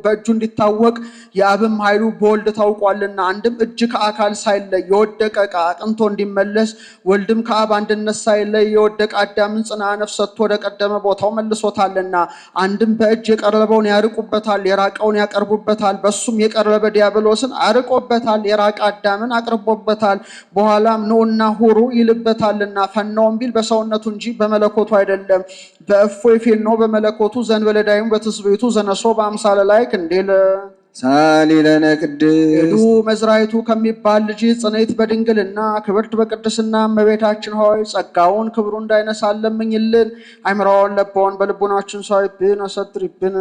በእጁ እንዲታወቅ የአብም ኃይሉ በወልድ ታውቋልና። አንድም እጅ ከአካል ሳይለይ የወደቀ ዕቃ አቅንቶ እንዲመለስ ወልድም ከአብ አንድነት ሳይለይ የወደቀ አዳምን ጽንዓ ነፍስ ሰጥቶ ወደ ቀደመ ቦታው መልሶታልና። አንድም በእጅ የቀረበውን ያርቁበታል፣ የራቀውን ያቀርቡበታል። በሱም የቀረበ ዲያብሎስን አርቆበታል፣ የራቀ አዳምን አቅርቦበታል። በኋላም ኑና ሁሩ ይልበታል ልና ፈናውን ቢል በሰውነቱ እንጂ በመለኮቱ አይደለም። በእፎይ ፌኖ በመለኮቱ ዘንበለዳይም በትስብእቱ ዘነሶ በአምሳለ ላይክ እንዲል ሳሊ ለነ ቅድስት ሄዱ መዝራይቱ ከሚባል ልጅ ጽኔት በድንግልና ክብርት በቅድስና እመቤታችን ሆይ ጸጋውን ክብሩ እንዳይነሳን ለምኝልን። አይምሮውን ለቦን በልቡናችን ሳይብን አሰድሪብን።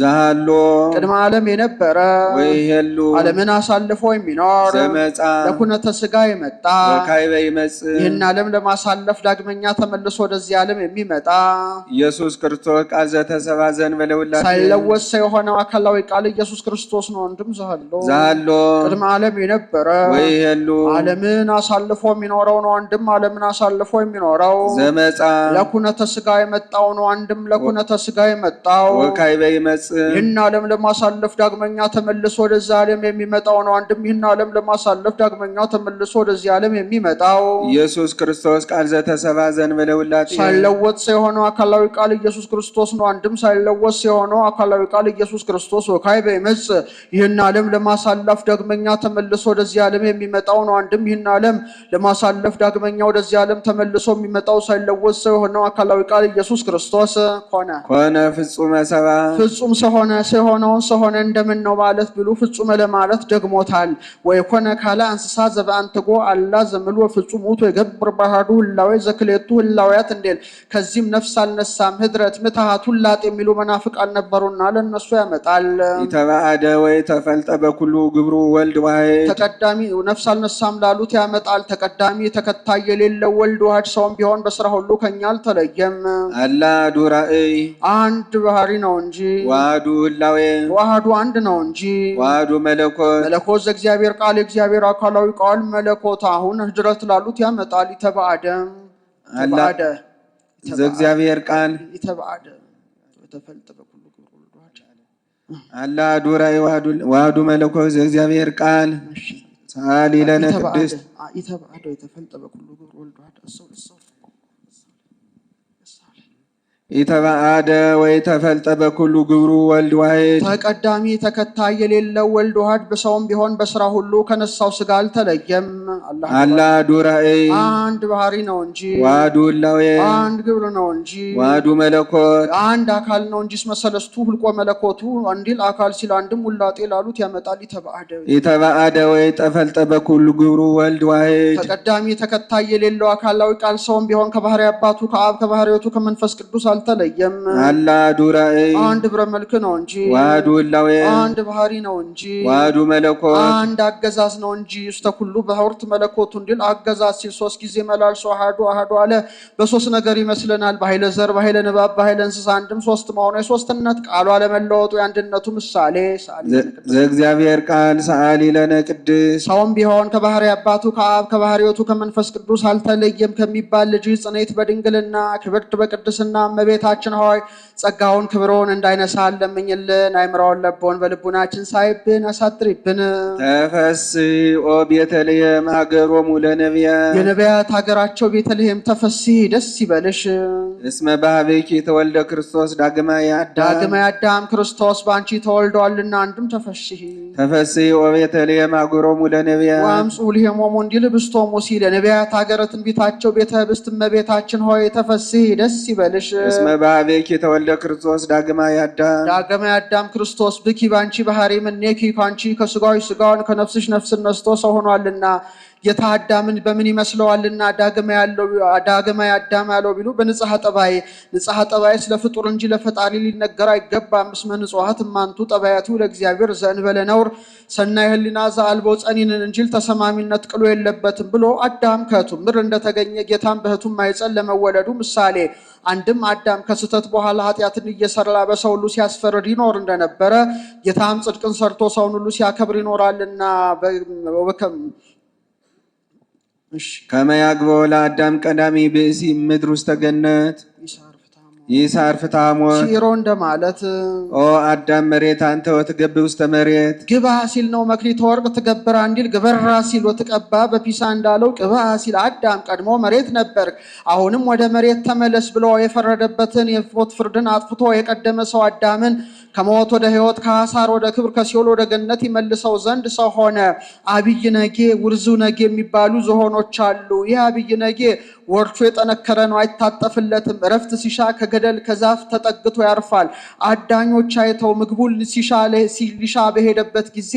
ዛሃሎ ቅድመ ዓለም የነበረ ወይ ሄሉ ዓለምን አሳልፎ የሚኖር ዘመጻ ለኩነተ ሥጋ የመጣ በካይበ ይመጽእ ይህን ዓለም ለማሳለፍ ዳግመኛ ተመልሶ ወደዚህ ዓለም የሚመጣ ኢየሱስ ክርስቶስ ቃል ዘተሰብአ ዘእንበለ ውላጤ ሳይለወጥ ሰው የሆነው አካላዊ ቃል ኢየሱስ ክርስቶስ ነው። ወንድም ዛሃሎ ቅድመ ዓለም የነበረ ወይ ሄሉ ዓለምን አሳልፎ የሚኖረው ነው። ወንድም ዓለምን አሳልፎ የሚኖረው ዘመጻ ለኩነተ ሥጋ የመጣው ነው። ወንድም ለኩነተ ሥጋ የመጣው ወካይበ ይመጽእ ይህን ዓለም ለማሳለፍ ዳግመኛ ተመልሶ ወደዚህ ዓለም የሚመጣው ነው። ወንድም ይህን ዓለም ለማሳለፍ ዳግመኛ ተመልሶ ወደዚህ ዓለም የሚመጣው ኢየሱስ ክርስቶስ ቃል ዘተሰብአ ዘእንበለ ውላጤ ሳይለወጥ ሰው የሆነው አካላዊ ቃል ኢየሱስ ክርስቶስ ነው። ወንድም ሳይለወጥ ሰው የሆነው አካላዊ ቃል ኢየሱስ ክርስቶስ ወካይበ ይመጽእ ይህን ዓለም ለማሳለፍ ዳግመኛ ተመልሶ ወደዚህ ዓለም የሚመጣው ነው። አንድም ይህን ዓለም ለማሳለፍ ዳግመኛ ወደዚህ ዓለም ተመልሶ የሚመጣው ሳይለወጥ ሰው የሆነው አካላዊ ቃል ኢየሱስ ክርስቶስ ኮነ ፍጹመ ሰብአ ፍጹም ሰው ሆነ። ሰው የሆነውን ሰው ሆነ እንደምን ነው ማለት ብሉ ፍጹመ ለማለት ደግሞታል። ወይ ኮነ ካለ እንስሳ ዘበአንትጎ አላ ዘምሉ ፍጹም ውእቱ የገብር ባህዱ ህላዌ ዘክሌቱ ህላዌያት እንዴል። ከዚህም ነፍስ አልነሳም ህድረት ምትሃት ሁላጥ የሚሉ መናፍቃን ነበሩና ለነሱ ያመጣል። ኢተባአደ ወይ ተፈልጠ በኩሉ ግብሩ ወልድ ዋሕድ ተቀዳሚ ነፍስ አልነሳም ላሉት ያመጣል። ተቀዳሚ ተከታይ የሌለው ወልድ ዋሕድ ሰውም ቢሆን በስራ ሁሉ ከኛ አልተለየም። አላ ዱራእይ አንድ ባህሪ ነው እንጂ ዋህዱ ህላዌ ዋህዱ አንድ ነው እንጂ ዋህዱ መለኮት መለኮት ዘእግዚአብሔር ቃል የእግዚአብሔር አካላዊ ቃል መለኮት አሁን ህድረት ላሉት ያመጣል። ይተባአደ አላ ዘእግዚአብሔር ቃል ይተባአደ ተፈልጠ በኩሉ ግብሩ ወልድ ዋሕድ አላ ዱራእይ ዋህዱ መለኮት ዘእግዚአብሔር ቃል ሳሊ ለነ ቅድስት ይተባአደ የተፈልጠ በኩሉ ግብሩ ወልድ ዋሕድ እሰው ኢተባአደ ወይ ተፈልጠ በኩሉ ግብሩ ወልድ ዋሕድ ተቀዳሚ ተከታይ የሌለው ወልድ ዋሕድ በሰውም ቢሆን በስራ ሁሉ ከነሳው ስጋ አልተለየም። አላ ዱራእይ አንድ ባህሪ ነው እንጂ ዋህዱ ህላዌ አንድ ግብር ነው እንጂ ዋህዱ መለኮት አንድ አካል ነው እንጂ መሰለስቱ ሁልቆ መለኮቱ አንዲል አካል ሲል አንድም ውላጤ ላሉት ያመጣል። ኢተባአደ ወይ ተፈልጠ በኩሉ ግብሩ ወልድ ዋሕድ ተቀዳሚ ተከታይ የሌለው አካላዊ ቃል ሰውም ቢሆን ከባህሪ አባቱ ከአብ ከባህሪቱ ከመንፈስ ቅዱስ አልተለየም። አላ ዱራእይ አንድ ብረ መልክ ነው እንጂ ዋህዱ ህላዌ አንድ ባህሪ ነው እንጂ ዋህዱ መለኮት አንድ አገዛዝ ነው እንጂ ውስተ ኩሉ በሁርት መለኮቱ እንዲል አገዛዝ ሲል ሶስት ጊዜ መላልሶ አሐዱ አለ። በሶስት ነገር ይመስለናል። በኃይለ ዘር፣ በኃይለ ንባብ፣ በኃይለ እንስሳ አንድም ሶስት መሆኑ የሶስትነት ቃሉ አለመለወጡ የአንድነቱ ምሳሌ ዘእግዚአብሔር ቃል ሰአሊ ለነ ቅድስት ሰውም ቢሆን ከባህሪ አባቱ ከአብ ከባህሪቱ ከመንፈስ ቅዱስ አልተለየም ከሚባል ልጅ ጽኔት በድንግልና ክብርት በቅድስና እመቤታችን ሆይ ጸጋውን ክብሩን እንዳይነሳን ለምኝልን። አይምሮውን ለቦን በልቡናችን ሳይብን አሳድሪብን። ተፈሥሒ ኦ ቤተልሔም ሀገሮሙ ለነቢያት የነቢያት ሀገራቸው ቤተልሔም ተፈሥሒ ደስ ይበልሽ። እስመ በኀቤኪ ተወልደ ክርስቶስ ዳግማይ አዳም ክርስቶስ በአንቺ ተወልዷልና አንድም ተፈሥሒ ተፈሥሒ ኦ ቤተልሔም ሀገሮሙ ለነቢያት ወአምጽኡ ልሔሞሙ እንዲል ብስቶሙ ሲል የነቢያት ሀገረ ትንቢታቸው ቤተ ህብስት እመቤታችን ሆይ ተፈሥሒ ደስ ይበልሽ። እስመ በኀቤኪ ተወልደ ክርስቶስ ዳግማይ አዳም ክርስቶስ ብኪ ባንቺ ባህሪ ምኔኪ ካንቺ ከስጋዊ ስጋውን ከነፍስሽ ነፍስን ነስቶ ሰው ሆኗልና ጌታ አዳምን በምን ይመስለዋልና ዳግማይ አዳም ያለው ቢሉ በንጽሐ ጠባይ ንጽሐ ጠባይ ስለ ፍጡር እንጂ ለፈጣሪ ሊነገር አይገባም። እስመ ንጹሐት እማንቱ ጠባያቱ ለእግዚአብሔር ዘእንበለ ነውር ሰናይ ህሊና ዘአልቦ ጸኒንን እንጂ ተሰማሚነት ቅሎ የለበትም ብሎ አዳም ከሕቱም ምድር እንደተገኘ ጌታም በሕቱም ማኅፀን ለመወለዱ ምሳሌ አንድም አዳም ከስተት በኋላ ኃጢአትን እየሰራ በሰው ሁሉ ሲያስፈርድ ይኖር እንደነበረ ጌታም ጽድቅን ሰርቶ ሰውን ሁሉ ሲያከብር ይኖራልና ከመ ያግብኦ ለአዳም ቀዳሚ ብእሲ ምድር ውስተ ገነት ይሳር ፍታሞት ሲሮ እንደማለት ኦ አዳም መሬት አንተ ወትገብር ውስተ መሬት ግባ ሲል ነው። መክሊተ ወርቅ ትገብር አንዲል ግበራ ሲል ወትቀባ በፒሳ እንዳለው ቅባ ሲል አዳም ቀድሞ መሬት ነበር። አሁንም ወደ መሬት ተመለስ ብሎ የፈረደበትን የሞት ፍርድን አጥፍቶ የቀደመ ሰው አዳምን ከሞት ወደ ሕይወት ከሐሳር ወደ ክብር ከሲኦል ወደ ገነት ይመልሰው ዘንድ ሰው ሆነ። አብይ ነጌ ውርዙ ነጌ የሚባሉ ዝሆኖች አሉ። ይህ አብይ ነጌ ወርቹ የጠነከረ ነው አይታጠፍለትም። እረፍት ሲሻ ከገደል ከዛፍ ተጠግቶ ያርፋል። አዳኞች አይተው ምግቡን ሊሻ በሄደበት ጊዜ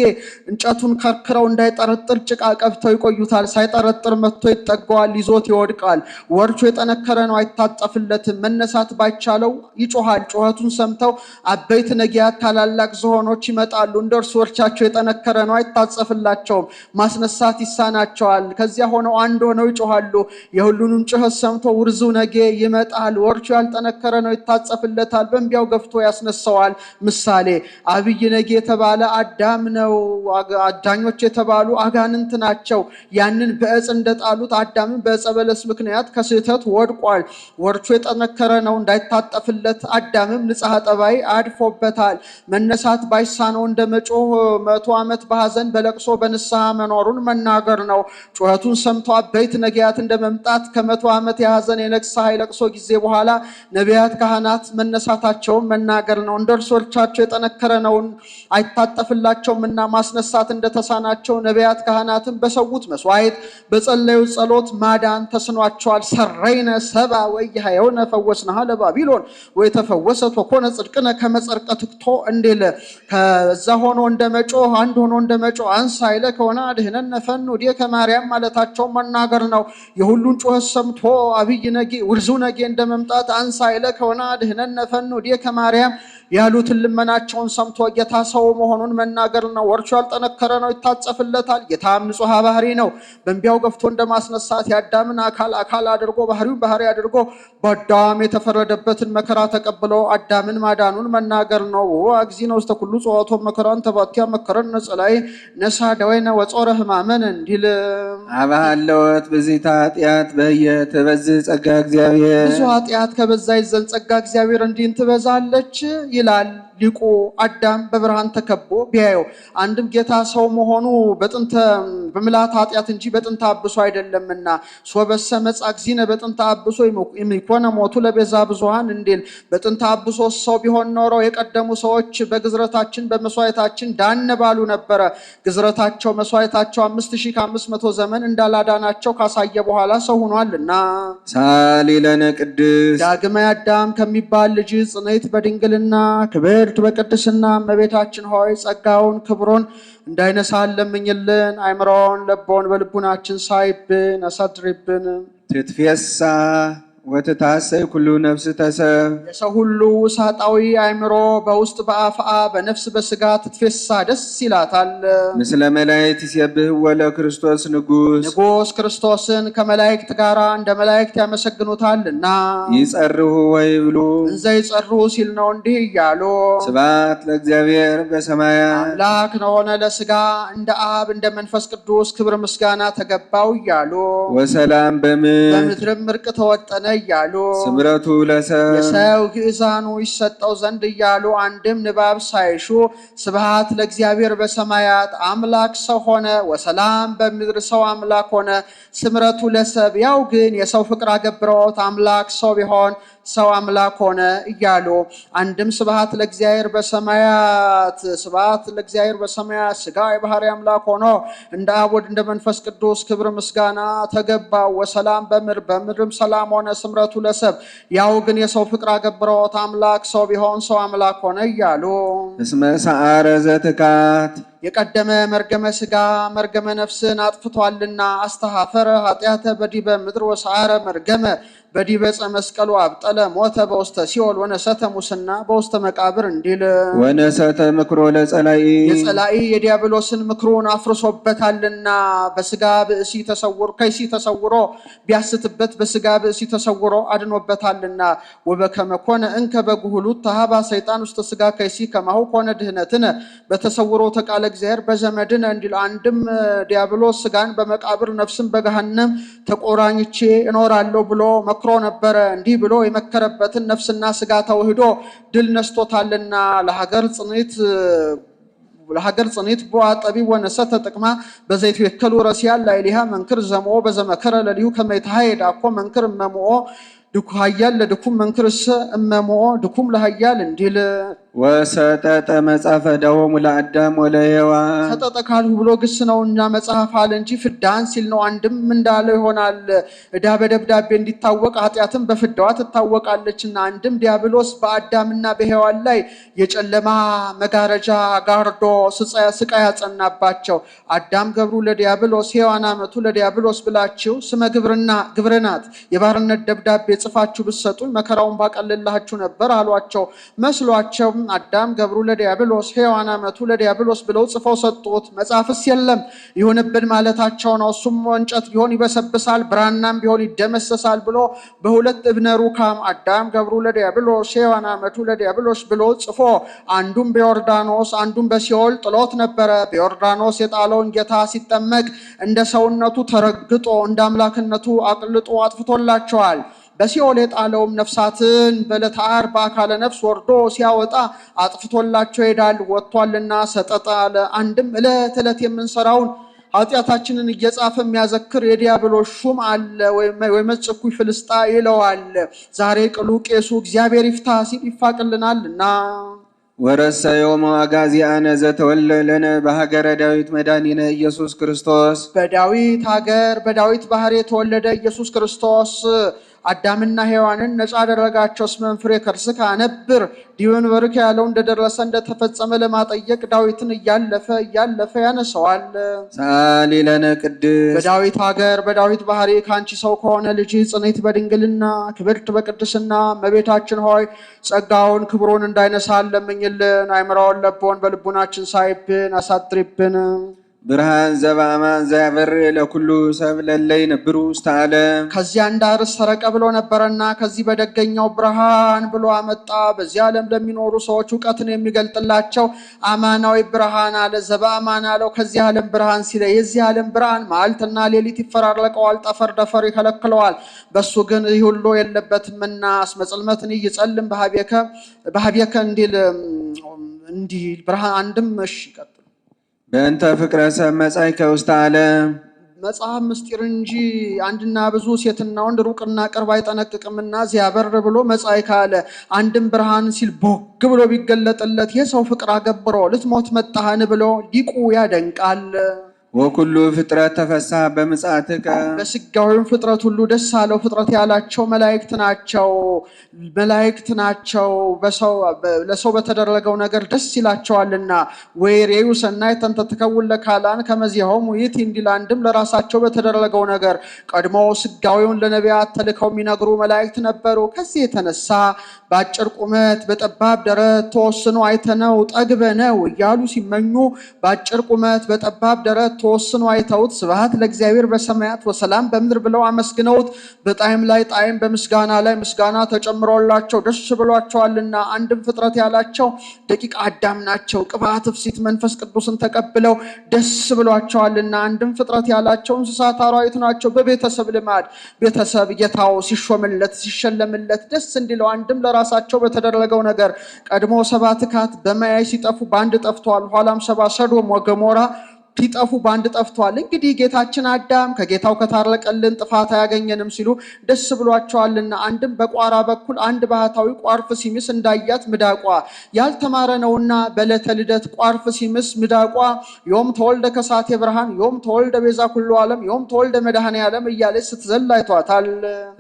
እንጨቱን ከርክረው እንዳይጠረጥር ጭቃ ቀብተው ይቆዩታል። ሳይጠረጥር መጥቶ ይጠገዋል፣ ይዞት ይወድቃል። ወርቹ የጠነከረ ነው አይታጠፍለትም። መነሳት ባይቻለው ይጮሃል። ጩኸቱን ሰምተው አበይት ነጊያት ታላላቅ ዝሆኖች ይመጣሉ። እንደርሱ ወርቻቸው የጠነከረ ነው አይታጸፍላቸውም፣ ማስነሳት ይሳናቸዋል። ከዚያ ሆነው አንድ ሆነው ይጮሃሉ። የሁሉንም ጩኸት ሰምቶ ውርዙ ነጌ ይመጣል። ወርቹ ያልጠነከረ ነው ይታጸፍለታል፣ በእንቢያው ገፍቶ ያስነሳዋል። ምሳሌ አብይ ነጌ የተባለ አዳም ነው። አዳኞች የተባሉ አጋንንት ናቸው። ያንን በዕፅ እንደጣሉት አዳምን በዕፀ በለስ ምክንያት ከስህተት ወድቋል። ወርቹ የጠነከረ ነው እንዳይታጠፍለት አዳምም ንጽሐ ጠባይ አድፎበታል። መነሳት ባይሳነው እንደ መጮህ 100 ዓመት በሐዘን በለቅሶ በንስሐ መኖሩን መናገር ነው። ጩኸቱን ሰምቶ አበይት ነቢያት እንደ መምጣት ከ100 ዓመት የሐዘን የነግሳ የለቅሶ ጊዜ በኋላ ነቢያት ካህናት መነሳታቸውን መናገር ነው። እንደ እርሶቻቸው የጠነከረ ነውን አይታጠፍላቸውምና ማስነሳት እንደተሳናቸው ነቢያት ካህናትን በሰዉት መስዋዕት በጸለዩ ጸሎት ማዳን ተስኗቸዋል። ሰረይነ ሰባ ወይሃየውነ ፈወስናሃ ለባቢሎን ወይተፈወሰት ወኮነ ጽድቅነ ከመጸርቀ ትክቶ እንዲል ከዛ ሆኖ እንደመጮህ አንድ ሆኖ እንደመጮህ አንሳ ይለ ከሆነ አድህነነ ፈኑ ዲየ ከማርያም ማለታቸው መናገር ነው። የሁሉን ጩኸት ሰምቶ አብይ ነጌ ውርዙ ነጌ እንደመምጣት አንሳ ይለ ከሆነ አድህነነ ፈኑ ዲየ ከማርያም ያሉትን ልመናቸውን ሰምቶ ጌታ ሰው መሆኑን መናገር ነው። ወርቹ ያልጠነከረ ነው ይታጸፍለታል። ጌታም ንጹሐ ባህሪ ነው። በእንቢያው ገፍቶ እንደማስነሳት የአዳምን አካል አድርጎ ባህሪውን ባህሪ አድርጎ በአዳም የተፈረደበትን መከራ ተቀብሎ አዳምን ማዳኑን መናገር ነው። እግዚእነ ውስተ ኩሉ ጾቶ መከራን ተባቲያ መከረን ነጸላይ ነሳ ደወይነ ወጾረ ህማመን እንዲል አባለወት በዚታ ኃጢአት በየት በዚህ ጸጋ እግዚአብሔር ብዙ ኃጢአት ከበዛ ይዘል ጸጋ እግዚአብሔር እንዲህ ትበዛለች ይላል ሊቁ። አዳም በብርሃን ተከቦ ቢያየው አንድም ጌታ ሰው መሆኑ በምልአተ ኃጢአት እንጂ በጥንተ አብሶ አይደለምና ሶበሰ መጻ እግዚእነ በጥንተ አብሶ ይኮነ ሞቱ ለቤዛ ብዙሃን እንዲል በጥንተ አብሶ ሰው ቢሆን ኖሮ የቀደሙ ሰዎች በግዝረታችን በመስዋዕታችን ዳን ባሉ ነበረ። ግዝረታቸው መስዋዕታቸው 5500 ዘመን እንዳላዳናቸው ካሳየ በኋላ ሰው ሆኗልና ሳሊ ለነ ቅድስ ዳግማይ አዳም ከሚባል ልጅ ጽንዕት በድንግልና ክብርት በቅድስና እመቤታችን ሆይ ጸጋውን ክብሩን እንዳይነሳን ለምኝልን። አይምሮን ለቦን በልቡናችን ሳይብን አሳድሪብን። ትትፌሳ ወትታሰይ ኩሉ ነፍስ ተሰብ የሰው ሁሉ ውሳጣዊ አይምሮ በውስጥ በአፍአ በነፍስ በስጋ ትትፌሳ ደስ ይላታል። ምስለ መላእክት ይሴብህ ወለ ክርስቶስ ንጉስ ክርስቶስን ከመላእክት ጋር እንደ መላእክት ያመሰግኑታልና ይጸርሁ ወይብሉ እንዘ ይጸርሁ ሲል ነው እንዲህ እያሉ ስብሐት ለእግዚአብሔር በሰማያት አምላክ ነሆነ ለስጋ እንደ አብ እንደ መንፈስ ቅዱስ ክብር ምስጋና ተገባው እያሉ ወሰላም በምድርም እርቅ ተወጠነ እያሉ ስምረቱ ለሰብ የሰው ግእዛኑ ይሰጠው ዘንድ እያሉ አንድም ንባብ ሳይሹ ስብሐት ለእግዚአብሔር በሰማያት አምላክ ሰው ሆነ ወሰላም በምድር ሰው አምላክ ሆነ ስምረቱ ለሰብ ያው ግን የሰው ፍቅር አገብረውት አምላክ ሰው ቢሆን ሰው አምላክ ሆነ እያሉ አንድም ስብሐት ለእግዚአብሔር በሰማያት ስጋ የባህሪ አምላክ ሆኖ እንደ አብ ወልድ እንደ መንፈስ ቅዱስ ክብር ምስጋና ተገባው። ወሰላም በምድርም ሰላም ሆነ ስምረቱ ለሰብ ያው ግን የሰው ፍቅር አገብረውት አምላክ ሰው ቢሆን ሰው አምላክ ሆነ እያሉ እስመ ሰዓረ ዘትካት የቀደመ መርገመ ስጋ መርገመ ነፍስን አጥፍቷልና አስተሐፈረ ኃጢአተ በዲበ ምድር ወሰዓረ መርገመ በዲበ ዕፀ መስቀሉ አብጠለ ሞተ በውስተ ሲኦል ወነሰተ ሙስና በውስተ መቃብር እንዲል ወነሰተ ምክሮ ለጸላኢ የጸላኢ የዲያብሎስን ምክሩን አፍርሶበታልና በስጋ ብእሲ ከይሲ ተሰውሮ ቢያስትበት በስጋ ብእሲ ተሰውሮ አድኖበታልና ወበከመ ኮነ እንከ በጉህሉት ተሃባ ሰይጣን ውስተ ስጋ ከይሲ ከማሁ ኮነ ድህነትነ በተሰውሮ ተቃለ እግዚአብሔር በዘመድነ እንዲል አንድም ዲያብሎስ ስጋን በመቃብር ነፍስን በገሃነም ተቆራኝቼ እኖራለሁ ብሎ መክሮ ነበረ። እንዲህ ብሎ የመከረበትን ነፍስና ስጋ ተውህዶ ድል ነስቶታልና ለሀገር ጽኒት ቦአ ጠቢብ ወነሰተ ጥቅማ በዘይቱ የከሉ ረሲያን ላይሊሃ መንክር ዘምኦ በዘመከረ ለሊሁ ከመይታሄድ አኮ መንክር እመምኦ ድኩ ሀያል ለድኩም መንክርሰ እመምኦ ድኩም ለሀያል እንዲል ወሰጠጠ መጽሐፈ ዳሆሙ ለአዳም ወለሔዋን ሰጠጠ ካልሁ ብሎ ግስ ነውና መጽሐፍ አለ እንጂ ፍዳን ሲል ነው። አንድም እንዳለው ይሆናል። ዕዳ በደብዳቤ እንዲታወቅ ኃጢአትም በፍዳዋ ትታወቃለችና። አንድም ዲያብሎስ በአዳምና በሔዋን ላይ የጨለማ መጋረጃ ጋርዶ ስቃይ ያጸናባቸው። አዳም ገብሩ ለዲያብሎስ ሔዋን አመቱ ለዲያብሎስ ብላችሁ ስመ ግብርናት የባርነት ደብዳቤ ጽፋችሁ ብትሰጡኝ መከራውን ባቀልላችሁ ነበር አሏቸው። መስሏቸው አዳም ገብሩ ለዲያብሎስ ሔዋን አመቱ ለዲያብሎስ ብለው ጽፈው ሰጡት። መጽሐፍስ የለም ይሁንብን ማለታቸው ነው። እሱም እንጨት ቢሆን ይበሰብሳል፣ ብራናም ቢሆን ይደመሰሳል ብሎ በሁለት እብነ ሩካም አዳም ገብሩ ለዲያብሎስ ሔዋን አመቱ ለዲያብሎስ ብሎ ጽፎ አንዱም በዮርዳኖስ አንዱም በሲኦል ጥሎት ነበረ። በዮርዳኖስ የጣለውን ጌታ ሲጠመቅ እንደ ሰውነቱ ተረግጦ እንደ አምላክነቱ አቅልጦ አጥፍቶላቸዋል። በሲኦል የጣለውም ነፍሳትን በዕለተ ዓርብ በአካለ ነፍስ ወርዶ ሲያወጣ አጥፍቶላቸው ይሄዳል። ወጥቷልና ሰጠጠ አለ። አንድም ዕለት ዕለት የምንሰራውን ኃጢአታችንን እየጻፈ የሚያዘክር የዲያብሎስ ሹም አለ። ወይመጽኩ ፍልስጣ ይለዋል። ዛሬ ቅሉ ቄሱ እግዚአብሔር ይፍታ ሲል ይፋቅልናልና። ወረሰዮሙ አጋዚአነ ዘተወልደ ለነ በሀገረ ዳዊት መድኃኒነ ኢየሱስ ክርስቶስ በዳዊት ሀገር በዳዊት ባህር የተወለደ ኢየሱስ ክርስቶስ አዳምና ሔዋንን ነፃ አደረጋቸው። እስመ ፍሬ ከርስከ አነብር ዲዮን በርከ ያለው እንደደረሰ እንደተፈጸመ ለማጠየቅ ዳዊትን እያለፈ ያነሰዋል። ሳሊ ለነ ቅድስ በዳዊት ሀገር በዳዊት ባህሪ ካንቺ ሰው ከሆነ ልጅ ጽኔት በድንግልና ክብርት በቅድስና እመቤታችን ሆይ ጸጋውን ክብሩን እንዳይነሳን ለምኝልን። አይምራውን ለቦን በልቡናችን ሳይብን አሳድሪብን። ብርሃን ዘበአማን ዘያበር ለኩሉ ሰብ ለለይ ነብሩ ውስተ ዓለም ከዚያ እንዳርስ ሰረቀ ብሎ ነበረና ከዚህ በደገኛው ብርሃን ብሎ አመጣ። በዚህ ዓለም ለሚኖሩ ሰዎች እውቀትን የሚገልጥላቸው አማናዊ ብርሃን አለ። ዘበአማን አለው ከዚህ ዓለም ብርሃን ሲለ የዚህ ዓለም ብርሃን መዓልትና ሌሊት ይፈራረቀዋል፣ ጠፈር ደፈር ይከለክለዋል። በሱ ግን ይህ ሁሉ የለበትምና እስመ ጽልመትን ይጸልም በሀቤከ እንዲል ብርሃን አንድም እሺ በእንተ ፍቅረ ሰብ መጻእከ ውስተ ዓለም መጽሐፍ ምስጢር እንጂ አንድና ብዙ ሴትና ወንድ ሩቅና ቅርብ አይጠነቅቅምና ዚያበር ብሎ መጻእከ አለ። አንድም ብርሃን ሲል ቦግ ብሎ ቢገለጥለት የሰው ፍቅር አገብሮ ልትሞት መጣህን ብሎ ሊቁ ያደንቃል። ወኩሉ ፍጥረት ተፈሳህ በምጽአትከ በስጋዊም ፍጥረት ሁሉ ደስ አለው። ፍጥረት ያላቸው መላእክት ናቸው። ለሰው በተደረገው ነገር ደስ ይላቸዋልና። ወይሬዩ ሰናይ ተንተተከውን ለካላን ከመዚያውም ይት እንዲል አንድም ለራሳቸው በተደረገው ነገር ቀድሞ ስጋዊውን ለነቢያት ተልከው የሚነግሩ መላእክት ነበሩ። ከዚህ የተነሳ በአጭር ቁመት በጠባብ ደረት ተወስኖ አይተነው ጠግበነው እያሉ ሲመኙ በአጭር ቁመት በጠባብ ደረት ተወስኖ አይተውት ስብሐት ለእግዚአብሔር በሰማያት ወሰላም በምድር ብለው አመስግነውት በጣዕም ላይ ጣዕም በምስጋና ላይ ምስጋና ተጨምሮላቸው ደስ ብሏቸዋልና። አንድም ፍጥረት ያላቸው ደቂቀ አዳም ናቸው። ቅብዓተ ፍሲት መንፈስ ቅዱስን ተቀብለው ደስ ብሏቸዋልና። አንድም ፍጥረት ያላቸው እንስሳት አራዊት ናቸው። በቤተሰብ ልማድ ቤተሰብ ጌታው ሲሾምለት ሲሸለምለት ደስ እንዲለው አንድም ለራሳቸው በተደረገው ነገር ቀድሞ ሰባ ትካት በማያይ ሲጠፉ በአንድ ጠፍተዋል። ኋላም ሰባ ሰዶም ወገሞራ ሲጠፉ በአንድ ጠፍተዋል። እንግዲህ ጌታችን አዳም ከጌታው ከታረቀልን ጥፋት አያገኘንም ሲሉ ደስ ብሏቸዋልና። አንድም በቋራ በኩል አንድ ባህታዊ ቋርፍ ሲምስ እንዳያት ምዳቋ ያልተማረ ነውና በዕለተ ልደት ቋርፍ ሲምስ ምዳቋ ዮም ተወልደ ከሳቴ ብርሃን ዮም ተወልደ ቤዛ ኩሉ ዓለም ዮም ተወልደ መድኃኔ ዓለም እያለች ስትዘል አይቷታል።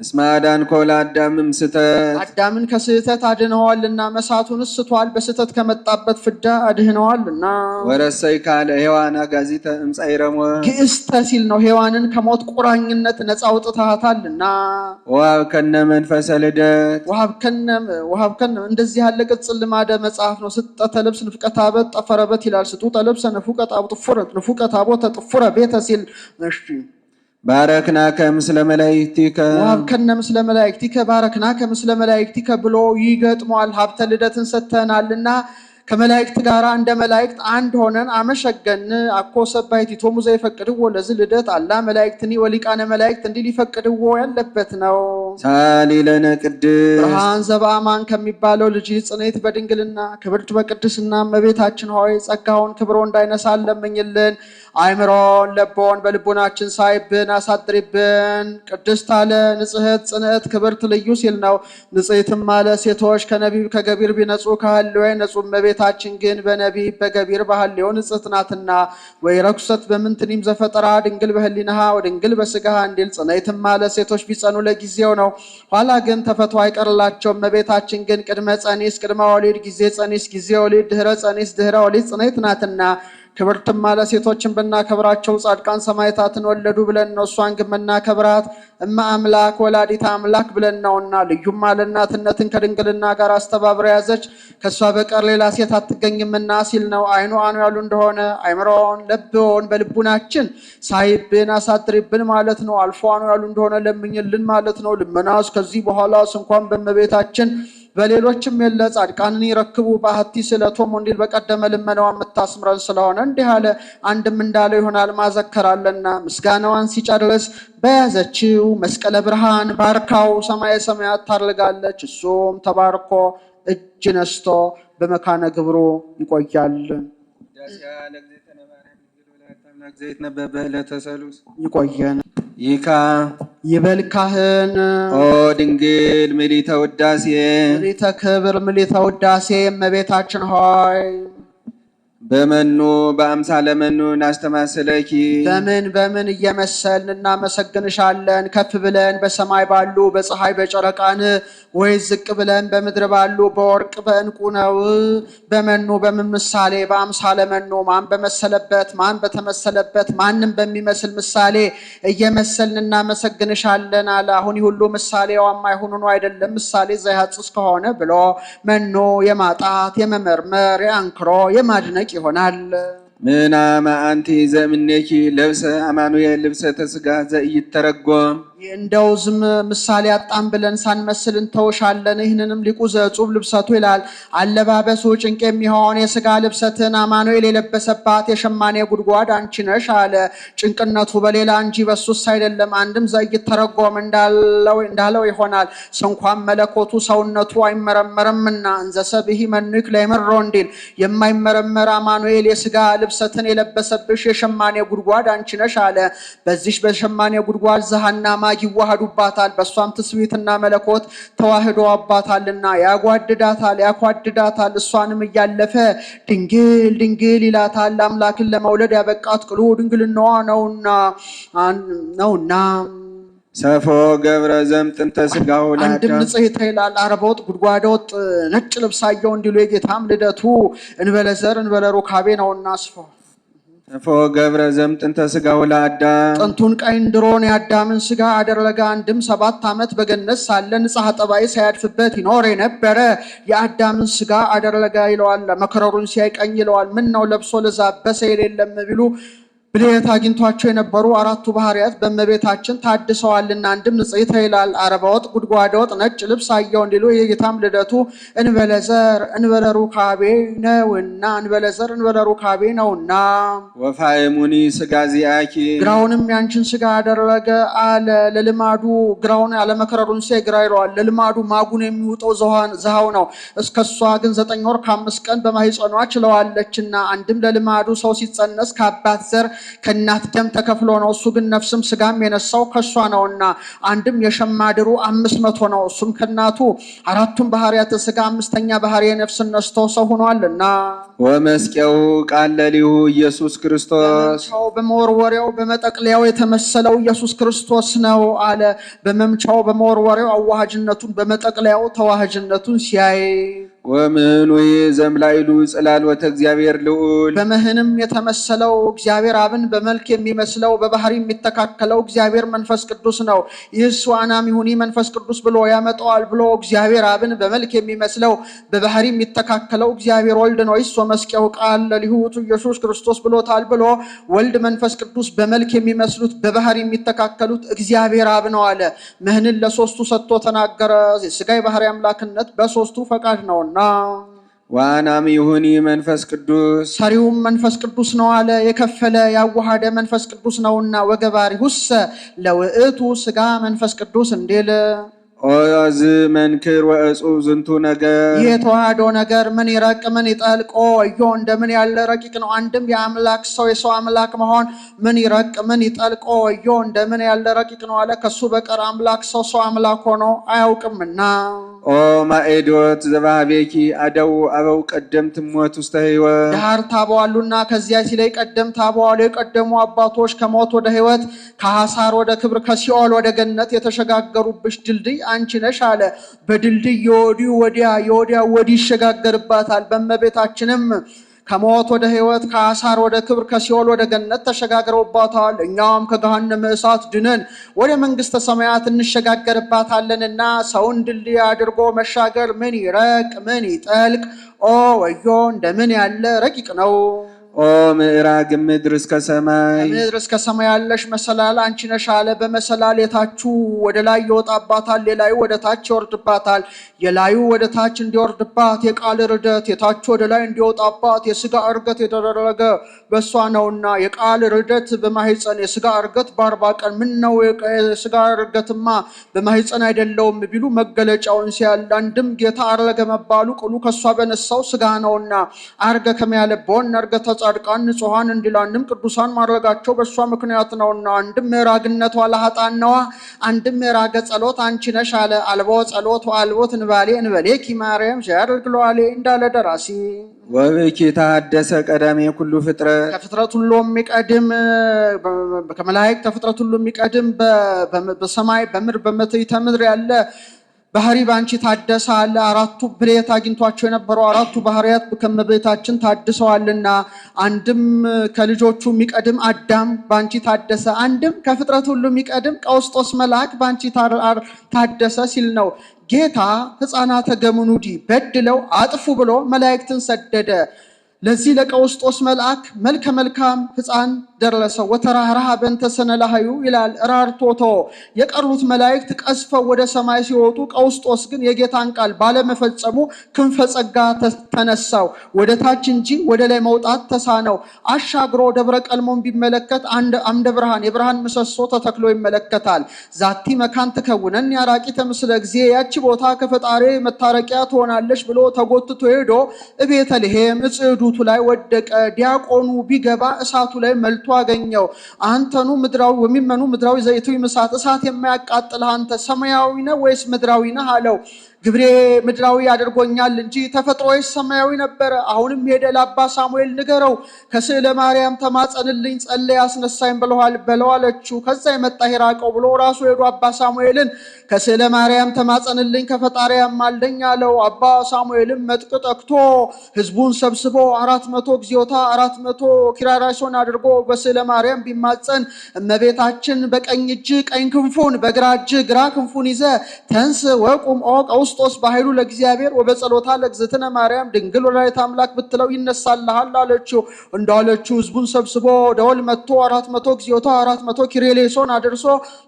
እስመ አዳንኮ ለአዳምም ስህተት አዳምን ከስህተት አድነዋልና። መሳቱን ስቷል በስህተት ከመጣበት ፍዳ አድህነዋልና። ወረሰይ ካለ ሔዋን ዚተ እምጻይረሞ ግእስተ ሲል ነው። ሔዋንን ከሞት ቁራኝነት ነፃ አውጥተሃታልና። ወሀብከነ መንፈሰ ልደት ወሀብከነ እንደዚህ ያለ ቅጽል ልማደ መጽሐፍ ነው። ስጠተ ልብስ ንፍቀታበት ጠፈረበት ይላል። ስጡተ ልብሰ ንፉቀታቦ ተጥፉረ ቤተ ሲል እሺ ባረክናከ ምስለ መላእክቲከ ወሀብከነ ምስለ መላእክቲከ ባረክናከ ምስለ መላእክቲከ ብሎ ይገጥሟል። ሀብተ ልደትን ሰጥተናልና ከመላእክት ጋር እንደ መላእክት አንድ ሆነን አመሸገን። አኮ ሰባይቲቶሙ ዘይፈቅድዎ ለዝ ልደት አላ መላእክትኒ ወሊቃነ መላእክት እንዲል ይፈቅድዎ ያለበት ነው። ሳሊ ለነ ቅድስት ብርሃን ዘበአማን ከሚባለው ልጅ ጽኔት በድንግልና ክብርት በቅድስና እመቤታችን ሆይ ጸጋውን ክብሮ እንዳይነሳን ለምኝልን። አይምሮን ለቦን በልቡናችን ሳይብን አሳድሪብን። ቅድስት አለ ንጽሕት ጽንዕት ክብርት ልዩ ሲል ነው። ንጽሕትም አለ ሴቶች ከነቢብ ከገቢር ቢነጹ ከህልዌ ነጹ። እመቤታችን ግን በነቢብ በገቢር ባህልዮ ንጽሕት ናትና። ወይ ረኩሰት በምንትኒም ዘፈጠራ ድንግል በህሊናሃ ወድንግል በስጋሃ እንዲል ጽኔትም አለ ሴቶች ቢጸኑ ለጊዜው ነው፣ ኋላ ግን ተፈቶ አይቀርላቸው። እመቤታችን ግን ቅድመ ጸኒስ ቅድመ ወሊድ ጊዜ ጸኒስ ጊዜ ወሊድ ድህረ ጸኒስ ድህረ ወሊድ ጽኔት ናትና። ክብርትም አለ ሴቶችን ብናከብራቸው ጻድቃን ሰማዕታትን ወለዱ ብለን ነው። እሷን ግን ብናከብራት እመ አምላክ ወላዲተ አምላክ ብለን ነውና። ልዩም አለ እናትነትን ከድንግልና ጋር አስተባብራ ያዘች ከእሷ በቀር ሌላ ሴት አትገኝምና ሲል ነው። አይኑ አኑ ያሉ እንደሆነ አይምሮን ለብዎን በልቡናችን ሳይብን አሳድሪብን ማለት ነው። አልፎ አኑ ያሉ እንደሆነ ለምኝልን ማለት ነው። ልመናስ ከዚህ በኋላስ እንኳን በእመቤታችን በሌሎችም የለ ጻድቃንን ይረክቡ ባህቲ ስለቶም እንዲል በቀደመ ልመናዋ የምታስምረን ስለሆነ እንዲህ አለ። አንድም እንዳለው ይሆናል ማዘከራለና ምስጋናዋን ሲጨርስ በያዘችው መስቀለ ብርሃን ባርካው ሰማየ ሰማያት ታርጋለች። እሱም ተባርኮ እጅ ነስቶ በመካነ ግብሩ ይቆያል። ይቆየን። ይካ ይበል ካህን ኦ ድንግል ምልዕተ ውዳሴ ምልዕተ ክብር ምልዕተ ውዳሴ እመቤታችን ሆይ በመኑ በአምሳለ መኑ እናስተማስለኪ በምን እየመሰልን እናመሰግንሻለን? ከፍ ብለን በሰማይ ባሉ በፀሐይ በጨረቃን ወይ ዝቅ ብለን በምድር ባሉ በወርቅ በእንቁ ነው? በመኑ በምን ምሳሌ በአምሳለ መኑ ማን በመሰለበት ማን በተመሰለበት ማንም በሚመስል ምሳሌ እየመሰልን እናመሰግንሻለን አለ። አሁን ሁሉ ምሳሌዋ የማይሆኑ ነው አይደለም። ምሳሌ ዘያጽስ ከሆነ ብሎ መኑ የማጣት የመመርመር የአንክሮ የማድነቅ ይሆናል። ምናመ አንቲ ዘእምኔኪ ለብሰ አማኑኤል ልብሰተ ሥጋ ዘኢይተረጎም እንደው ዝም ምሳሌ አጣም ብለን ሳንመስል እንተውሻለን። ይህንንም ሊቁ ዘዕጹብ ልብሰቱ ይላል። አለባበሱ ጭንቅ የሚሆን የሥጋ ልብሰትን አማኑኤል የለበሰባት የሸማኔ ጉድጓድ አንቺ ነሽ አለ። ጭንቅነቱ በሌላ እንጂ በሱስ አይደለም። አንድም ዘኢይተረጎም እንዳለው ይሆናል። ስንኳን መለኮቱ ሰውነቱ አይመረመርምና እንዘ ሰብሒ መኑክ ለይምሮ እንዲል የማይመረመር አማኑኤል የሥጋ ልብሰትን የለበሰብሽ የሸማኔ ጉድጓድ አንቺ ነሽ አለ። በዚህ በሸማኔ ጉድጓድ ዘሃና ማግ ይዋሃዱባታል። በሷም ትስብእትና መለኮት ተዋህዶ አባታልና ያጓድዳታል ያኳድዳታል። እሷንም እያለፈ ድንግል ድንግል ይላታል። አምላክን ለመውለድ ያበቃት ቅሉ ድንግልናዋ ነውና ሰፎ ገብረ ዘምጥንተ ሥጋው አንድም ንጽሕት ይላል። አርበ ወጥ ጉድጓደ ወጥ ነጭ ልብሳየው እንዲሉ የጌታም ልደቱ እንበለ ዘር እንበለ ሩካቤ ነውና አስፎ ሰፎ ገብረ ዘምጥንተ ሥጋው ለአዳም ጥንቱን ቀይን ድሮን የአዳምን ሥጋ አደረገ። አንድም 7 ዓመት በገነት ሳለ ንጽሐ ጠባይ ሳያድፍበት ይኖር የነበረ የአዳምን ሥጋ አደረገ ይለዋል። መከረሩን ሲያይ ቀኝ ይለዋል። ምን ነው ለብሶ ለዛበሰ የሌለም ቢሉ ብልየት አግኝቷቸው የነበሩ 4ቱ ባህርያት በእመቤታችን ታድሰዋልና። አንድም ንጽሕት ይላል። አርበ ወጥ ጉድጓደ ወጥ ነጭ ልብስ አየው እንዲሉ የጌታም ልደቱ እንበለ ዘር እንበለ ሩካቤ ነውና እንበለ ዘር እንበለ ሩካቤ ነውና። ወፋእሙኒ ሥጋ ዚአኪ ግራውንም ያንቺን ሥጋ አደረገ አለ። ለልማዱ ግራውን ያለመከረሩን ሲያይ ግራ ይለዋል። ለልማዱ ማጉን የሚውጠው ዘሃው ነው። እስከሷ ግን 9 ወር ከ5 ቀን በማህፀኗ ችለዋለችና። አንድም ለልማዱ ሰው ሲጸነስ ከአባት ዘር ከእናት ደም ተከፍሎ ነው። እሱ ግን ነፍስም ሥጋም የነሳው ከሷ ነውና። አንድም የሸማድሩ 500 ነው። እሱም ከእናቱ 4ቱም ባህርያተ ሥጋ 5ኛ ባህርየ ነፍስ ነስቶ ሰው ሆኗልና። ወመስቀው ቃለሊሁ ኢየሱስ ክርስቶስ በመወርወሪያው በመጠቅለያው የተመሰለው ኢየሱስ ክርስቶስ ነው አለ። በመምቻው በመወርወሪያው አዋሃጅነቱን በመጠቅለያው ተዋሃጅነቱን ሲያይ ወምህኑ ዘምላይሉ ጽላልወተ እግዚአብሔር ልዑል በምህንም የተመሰለው እግዚአብሔር አብን በመልክ የሚመስለው በባህሪ የሚተካከለው እግዚአብሔር መንፈስ ቅዱስ ነው። ይህስ ዋናም ይሁኒ መንፈስ ቅዱስ ብሎ ያመጣዋል ብሎ እግዚአብሔር አብን በመልክ የሚመስለው በባህሪ የሚተካከለው እግዚአብሔር ወልድ ነው። ይስ ወመስቀው ቃል ለሊሁቱ ኢየሱስ ክርስቶስ ብሎታል ብሎ ወልድ መንፈስ ቅዱስ በመልክ የሚመስሉት በባህሪ የሚተካከሉት እግዚአብሔር አብ ነው አለ። ምህንን ለሶስቱ ሰጥቶ ተናገረ። የሥጋ የባህሪ አምላክነት በሶስቱ ፈቃድ ነውና። ዋናም ይሁኒ መንፈስ ቅዱስ ሰሪውም መንፈስ ቅዱስ ነው አለ። የከፈለ ያዋሃደ መንፈስ ቅዱስ ነውና። ወገባሪ ሁሰ ለውእቱ ሥጋ መንፈስ ቅዱስ እንዲል ኦዝ መንክር ወእጹብ ዝንቱ ነገር የተዋህዶ ነገር ምን ይረቅ ምን ይጠልቅ ወዮ እንደምን ያለ ረቂቅ ነው። አንድም የአምላክ ሰው የሰው አምላክ መሆን ምን ይረቅ ምን ይጠልቅ ወዮ እንደምን ያለ ረቂቅ ነው አለ። ከሱ በቀር አምላክ ሰው አምላክ ሆኖ አያውቅምና። ኦ ማኤዶት ዘባቤኪ አደው አበው ቀደምት ሞት ውስተ ሕይወት ዳር ታበዋሉና ከዚያ ሲለይ ቀደም ታበዋሉ የቀደሙ አባቶች ከሞት ወደ ሕይወት ከሐሳር ወደ ክብር ከሲኦል ወደ ገነት የተሸጋገሩብሽ ድልድይ አንቺ ነሽ አለ። በድልድይ የወዲሁ ወዲያ የወዲያ ወዲህ ይሸጋገርባታል። በእመቤታችንም ከሞት ወደ ሕይወት ከሐሳር ወደ ክብር ከሲኦል ወደ ገነት ተሸጋግረውባታል። እኛም ከገሃነመ እሳት ድነን ወደ መንግሥተ ሰማያት እንሸጋገርባታለንና ሰውን ድልድይ አድርጎ መሻገር ምን ይረቅ ምን ይጠልቅ ወዮ እንደምን ያለ ረቂቅ ነው። ኦ ምዕራግ ምድር እስከ ሰማይ ምድር እስከ ሰማይ ያለሽ መሰላል አንቺ ነሽ አለ። በመሰላል የታቹ ወደ ላይ ይወጣባታል፣ የላዩ ወደ ታች ይወርድባታል። የላዩ ወደ ታች እንዲወርድባት የቃል ርደት፣ የታቹ ወደ ላይ እንዲወጣባት የስጋ እርገት የተደረገ በሷ ነውና። የቃል ርደት በማህፀን የስጋ እርገት በ40 ቀን። ምን ነው የስጋ እርገትማ በማህፀን አይደለውም ቢሉ መገለጫውን ሲያል አንድም ጌታ አረገ መባሉ ቅሉ ከሷ በነሳው ስጋ ነውና። አርገ ከመያለበውን እርገተ ጻድቃን ንጹሃን እንዲላንም ቅዱሳን ማድረጋቸው በእሷ ምክንያት ነውና። አንድም ምዕራግነቷ ለኃጥአን ነዋ፣ አንድም ምዕራገ ጸሎት አንቺ ነሽ አለ። አልቦ ጸሎት ወአልቦት እንባሌ እንበሌኪ ማርያም ሸያርግ ለዋሌ እንዳለ ደራሲ። ወብኪ ተሐደሰ ቀዳሜ ኩሉ ፍጥረት ከፍጥረት ሁሉ የሚቀድም ከመላእክት ከፍጥረት ሁሉ የሚቀድም በሰማይ በምድር በመትሕተ ምድር ያለ ባህሪ ባንቺ ታደሰ አለ። አራቱ ብሬት አግኝቷቸው የነበሩ አራቱ ባህሪያት ከመቤታችን ታድሰዋልና። አንድም ከልጆቹ የሚቀድም አዳም ባንቺ ታደሰ፣ አንድም ከፍጥረት ሁሉ የሚቀድም ቀውስጦስ መልአክ ባንቺ ታደሰ ሲል ነው። ጌታ ሕፃናተ ገምኑዲ በድለው አጥፉ ብሎ መላእክትን ሰደደ። ለዚህ ለቀውስጦስ መልአክ መልከ መልካም ሕፃን ደረሰው። ወተራራሃ በእንተ ሰነ ላህዩ ይላል ራርቶቶ። የቀሩት መላእክት ቀስፈው ወደ ሰማይ ሲወጡ ቀውስጦስ ግን የጌታን ቃል ባለመፈጸሙ ክንፈ ጸጋ ተነሳው፣ ወደ ታች እንጂ ወደ ላይ መውጣት ተሳነው። አሻግሮ ደብረ ቀልሞን ቢመለከት አምደ ብርሃን የብርሃን ምሰሶ ተተክሎ ይመለከታል። ዛቲ መካን ትከውነን ያራቂተ ምስለ ጊዜ፣ ያቺ ቦታ ከፈጣሪ መታረቂያ ትሆናለች ብሎ ተጎትቶ ሄዶ ቤተልሔም እጽዱቱ ላይ ወደቀ። ዲያቆኑ ቢገባ እሳቱ ላይ መልቶ አገኘው። አንተኑ ምድራዊ ወሚመኑ ምድራዊ ዘይቱ ይምሳት፣ እሳት የማያቃጥልህ አንተ ሰማያዊ ነህ ወይስ ምድራዊ ነህ አለው። ግብሬ ምድራዊ አድርጎኛል እንጂ ተፈጥሮዬስ ሰማያዊ ነበረ። አሁንም ሄደ ለአባ ሳሙኤል ንገረው፣ ከስዕለ ማርያም ተማጸንልኝ ጸለይ አስነሳኝ በለው አለችው። ከዛ የመጣ ሄራቀው ብሎ ራሱ ሄዶ አባ ሳሙኤልን ከስዕለ ማርያም ተማጸንልኝ ከፈጣሪ ያማልደኝ አለው። አባ ሳሙኤልም መጥቅ ጠቅቶ ህዝቡን ሰብስቦ 400 ጊዜታ 400 ኪራራሶን አድርጎ በስዕለ ማርያም ቢማጸን እመቤታችን በቀኝ እጅ ቀኝ ክንፉን በግራ እጅ ግራ ክንፉን ይዘ ተንስ ወቁም ቀውስጦስ በኃይሉ ለእግዚአብሔር ወበጸሎታ ለእግዝእትነ ማርያም ድንግል ወላዲተ አምላክ ብትለው ይነሳልሃል አለችው። እንዳለችው ህዝቡን ሰብስቦ ደወል መጥቶ 400 ጊዜታ 400 ኪሬሌሶን አድርሶ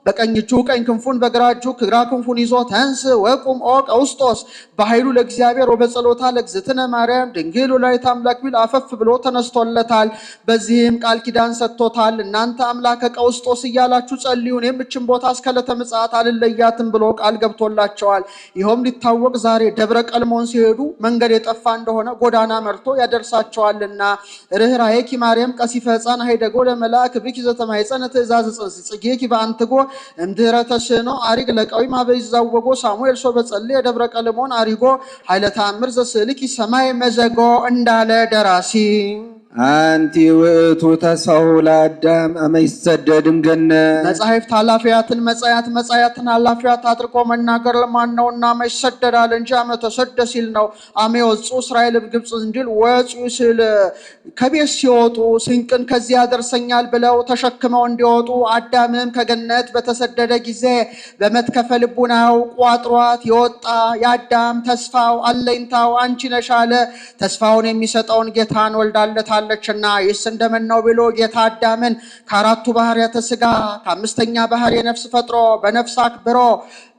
በቀኝ እጁ ቀኝ ክንፉን በግራ እጁ ግራ ክንፉን ይዞ ተንስ ወቁም ቀውስጦስ በኃይሉ ለእግዚአብሔር ወበጸሎታ ለእግዝእትነ ማርያም ድንግል ወላዲተ አምላክ ቢል አፈፍ ብሎ ተነስቶለታል። በዚህም ቃል ኪዳን ሰጥቶታል። እናንተ አምላከ ቀውስጦስ እያላችሁ ጸልዩ፣ እኔም እችን ቦታ እስከ ዕለተ ምጽአት አልለያትም ብሎ ቃል ገብቶላቸዋል። ይኸውም ሊታወቅ ዛሬ ደብረ ቀልሞን ሲሄዱ መንገድ የጠፋ እንደሆነ ጎዳና መርቶ ያደርሳቸዋልና። ርኅራኄኪ ማርያም ቀሲፈ ሕፃን ሀይደጎ ለመልአክ ብኪ ዘተማኅፀነ ትእዛዝ ጽንስ ጽጌኪ በአንትጎ እምድኅረ ተስዕኖ አሪግ ለቀዊ ማበይ ዛወጎ ሳሙኤል ሶ በጸልየ ደብረ ቀልሞን አሪጎ ኃይለ ተአምር ዘስእልኪ ሰማይ መዘጎ እንዳለ ደራሲ። አንቲ ውእቱ ተስፋሁ ለአዳም አመ ይሰደድም ገነት። መጻሕፍት ኃላፊያትን መጻያትን ኃላፊያት አድርጎ መናገር ለማን ነውና አመ ይሰደዳል እንጂ አመ ተሰደ ሲል ነው። አመ ይወፁ እስራኤል ግብፅ እንዲል ወፁ ሲል ከቤት ሲወጡ ስንቅን ከዚህ ያደርሰኛል ብለው ተሸክመው እንዲወጡ አዳምም ከገነት በተሰደደ ጊዜ በመትከፈ ልቡናው ቋጥሯት የወጣ የአዳም ተስፋው አለኝታው አንቺ ነሽ አለ። ተስፋውን የሚሰጠውን ጌታን ወልዳለታል ና ይስ እንደምን ነው ብሎ ጌታ አዳምን ከአራቱ ባህርያተ ሥጋ ከአምስተኛ ባህር የነፍስ ፈጥሮ በነፍስ አክብሮ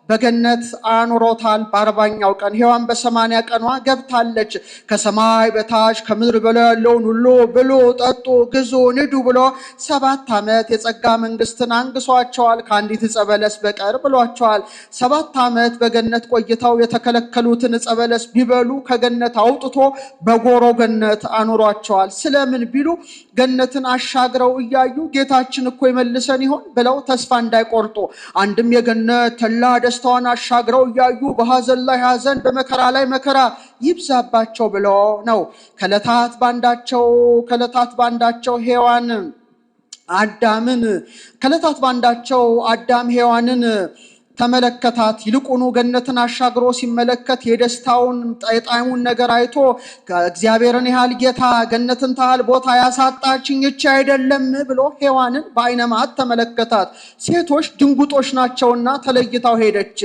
በገነት አኑሮታል። በ40ኛው ቀን ሔዋን በ80 ቀኗ ገብታለች። ከሰማይ በታች ከምድር በላይ ያለውን ሁሉ ብሉ፣ ጠጡ፣ ግዙ፣ ንዱ ብሎ 7 ዓመት የጸጋ መንግስትን አንግሷቸዋል፣ ከአንዲት ዕፀ በለስ በቀር ብሏቸዋል። 7 ዓመት በገነት ቆይተው የተከለከሉትን ዕፀ በለስ ቢበሉ ከገነት አውጥቶ በጎሮ ገነት አኑሯቸዋል። ስለምን ቢሉ ገነትን አሻግረው እያዩ ጌታችን እኮ ይመልሰን ይሆን ብለው ተስፋ እንዳይቆርጡ፣ አንድም የገነት ተላ ደስታዋን አሻግረው እያዩ በሐዘን ላይ ሐዘን በመከራ ላይ መከራ ይብዛባቸው ብለው ነው። ከዕለታት ባንዳቸው አዳም ሔዋንን ተመለከታት። ይልቁኑ ገነትን አሻግሮ ሲመለከት የደስታውን የጣዕሙን ነገር አይቶ እግዚአብሔርን ያህል ጌታ ገነትን ታህል ቦታ ያሳጣችኝ ይህች አይደለም ብሎ ሔዋንን በዓይነ መዓት ተመለከታት። ሴቶች ድንጉጦች ናቸውና ተለይታው ሄደች።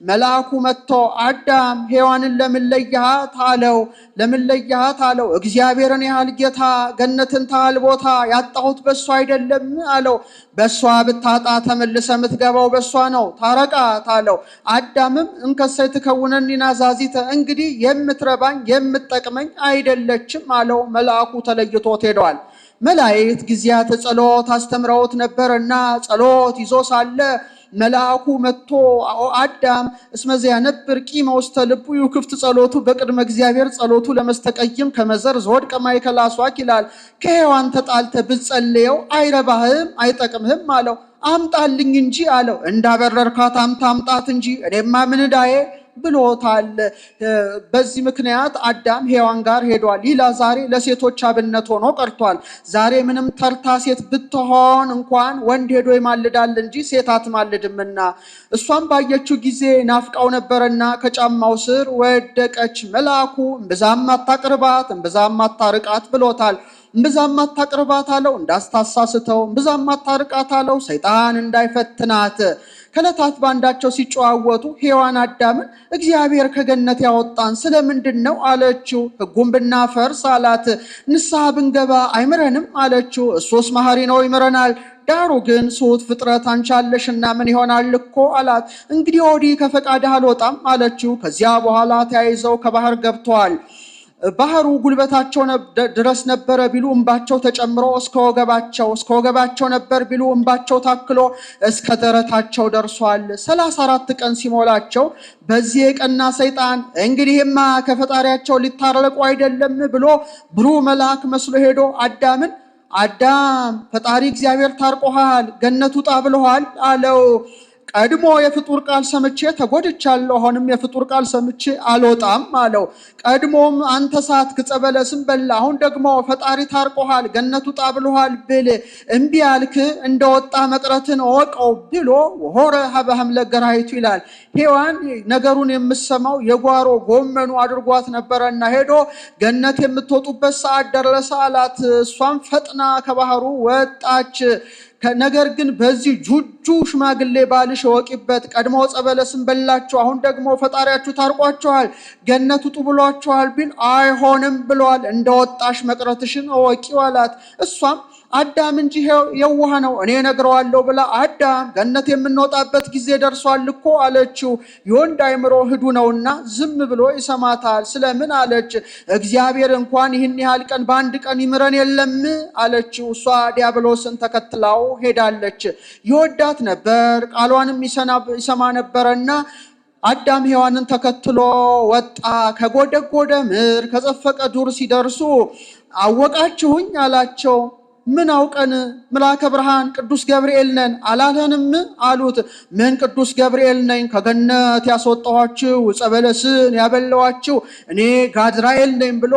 መልአኩ መጥቶ አዳም ሔዋንን ለምን ለየሃት አለው። እግዚአብሔርን ያህል ጌታ ገነትን ታህል ቦታ ያጣሁት በሷ አይደለም አለው። በሷ ብታጣ ተመልሰ የምትገባው በሷ ነው፣ ታረቃት አለው። አዳምም እንከሰይ ትከውነኒ ናዛዚተ፣ እንግዲህ የምትረባኝ የምትጠቅመኝ አይደለችም አለው። መልአኩ ተለይቶት ሄደዋል። መላእክት ጊዜያት ጸሎት አስተምረውት ነበርና ጸሎት ይዞ ሳለ መልአኩ መጥቶ አዳም እስመዚያ ነበር ቂመ ውስተ ልቡ ይክፍት ጸሎቱ በቅድመ እግዚአብሔር ጸሎቱ ለመስተቀይም ከመዘር ዘወድቀ ማእከለ አስዋክ ይላል። ከሔዋን ተጣልተ ብትጸልየው አይረባህም አይጠቅምህም አለው። አምጣልኝ እንጂ አለው። እንዳበረርካት አምጣት እንጂ እኔማ ምን ዕዳዬ ብሎታል። በዚህ ምክንያት አዳም ሔዋን ጋር ሄዷል። ይላ ዛሬ ለሴቶች አብነት ሆኖ ቀርቷል። ዛሬ ምንም ተርታ ሴት ብትሆን እንኳን ወንድ ሄዶ ይማልዳል እንጂ ሴት አትማልድምና እሷም ባየችው ጊዜ ናፍቃው ነበርና ከጫማው ስር ወደቀች። መልአኩ እምብዛም አታቅርባት እምብዛም አታርቃት ብሎታል። እምብዛም አታቅርባት አለው እንዳስታሳስተው፣ እምብዛም አታርቃት አለው ሰይጣን እንዳይፈትናት። ከዕለታት ባንዳቸው ሲጨዋወቱ ሔዋን አዳምን እግዚአብሔር ከገነት ያወጣን ስለምንድን ነው አለችው። ሕጉን ብናፈርስ አላት። ንስሐ ብንገባ አይምረንም አለችው። እሱስ መሐሪ ነው ይምረናል። ዳሩ ግን ስሁት ፍጥረት አንቻለሽና ምን ይሆናል እኮ አላት። እንግዲህ ወዲህ ከፈቃድህ አልወጣም አለችው። ከዚያ በኋላ ተያይዘው ከባህር ገብተዋል። ባህሩ ጉልበታቸው ድረስ ነበረ ቢሉ እንባቸው ተጨምሮ እስከ ወገባቸው ነበር ቢሉ እንባቸው ታክሎ እስከ ደረታቸው ደርሷል። 34 ቀን ሲሞላቸው በዚህ የቀና ሰይጣን እንግዲህማ ከፈጣሪያቸው ሊታረቁ አይደለም ብሎ ብሩህ መልአክ መስሎ ሄዶ አዳም ፈጣሪ እግዚአብሔር ታርቆሃል፣ ገነት ውጣ ብለዋል አለው። ቀድሞ የፍጡር ቃል ሰምቼ ተጎድቻለሁ፣ አሁንም የፍጡር ቃል ሰምቼ አልወጣም አለው። ቀድሞም አንተ ሳትክ ዕፀ በለስን በላ፣ አሁን ደግሞ ፈጣሪ ታርቆሃል፣ ገነት ውጣ ብሎሃል ብል እምቢ አልክ፣ እንደወጣ መቅረትን እወቀው ብሎ ወሆረ ሀበ ሐምለ ገራይቱ ይላል። ሔዋን ነገሩን የምሰማው የጓሮ ጎመኑ አድርጓት ነበረና ሄዶ ገነት የምትወጡበት ሰዓት ደረሰ አላት። እሷም ፈጥና ከባህሩ ወጣች። ነገር ግን በዚህ ጁጁ ሽማግሌ ባልሽ ወቂበት፣ ቀድሞ ዕፀ በለስን በላችሁ፣ አሁን ደግሞ ፈጣሪያችሁ ታርቋችኋል፣ ገነት ውጡ ብሏችኋል ቢል አይሆንም ብሏል፣ እንደወጣሽ መቅረትሽን እወቂው አላት። እሷም አዳም እንጂ የዋህ ነው እኔ ነግረዋለሁ ብላ አዳም ገነት የምንወጣበት ጊዜ ደርሷል እኮ አለችው። የወንድ አእምሮ ህዱ ነውና ዝም ብሎ ይሰማታል። ስለምን አለች። እግዚአብሔር እንኳን ይህን ያህል ቀን በአንድ ቀን ይምረን የለም አለችው። እሷ ዲያብሎስን ተከትላው ሄዳለች። ይወዳት ነበር፣ ቃሏንም ይሰማ ነበረና አዳም ሔዋንን ተከትሎ ወጣ። ከጎደጎደ ምድር ከጸፈቀ ዱር ሲደርሱ አወቃችሁኝ አላቸው። ምን አውቀን መልአከ ብርሃን ቅዱስ ገብርኤል ነን አላለንም አሉት። ምን ቅዱስ ገብርኤል ነኝ? ከገነት ያስወጣኋችሁ ዕፀ በለስን ያበላኋችሁ እኔ ጋድራኤል ነኝ ብሎ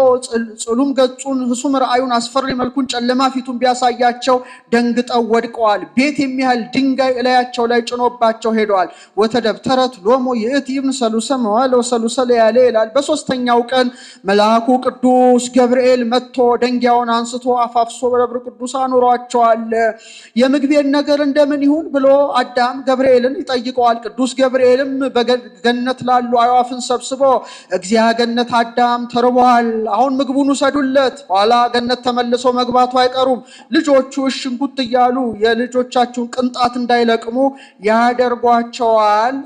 ጽሉም ገጹን ህሱም ራእዩን አስፈሪ መልኩን ጨለማ ፊቱን ቢያሳያቸው ደንግጠው ወድቀዋል። ቤት የሚያህል ድንጋይ እላያቸው ላይ ጭኖባቸው ሄደዋል። ወተደብተረት ሎሙ ይእቲ ይብን ሰሉሰ መዋዕለ ወሰሉሰ ለያሌ ይላል። በ3ኛው ቀን መልአኩ ቅዱስ ገብርኤል መጥቶ ደንጊያውን አንስቶ አፋፍሶ በደብረ ቅዱስ አኑሯቸዋል። የምግቤን ነገር እንደምን ይሁን ብሎ አዳም ገብርኤልን ይጠይቀዋል። ቅዱስ ገብርኤልም በገነት ላሉ አዕዋፍን ሰብስቦ እግዚአ ገነት አዳም ተርቧል፣ አሁን ምግቡን ውሰዱለት፣ ኋላ ገነት ተመልሶ መግባቱ አይቀሩም። ልጆቹ እሽንኩት እያሉ የልጆቻችሁን ቅንጣት እንዳይለቅሙ ያደርጓቸዋል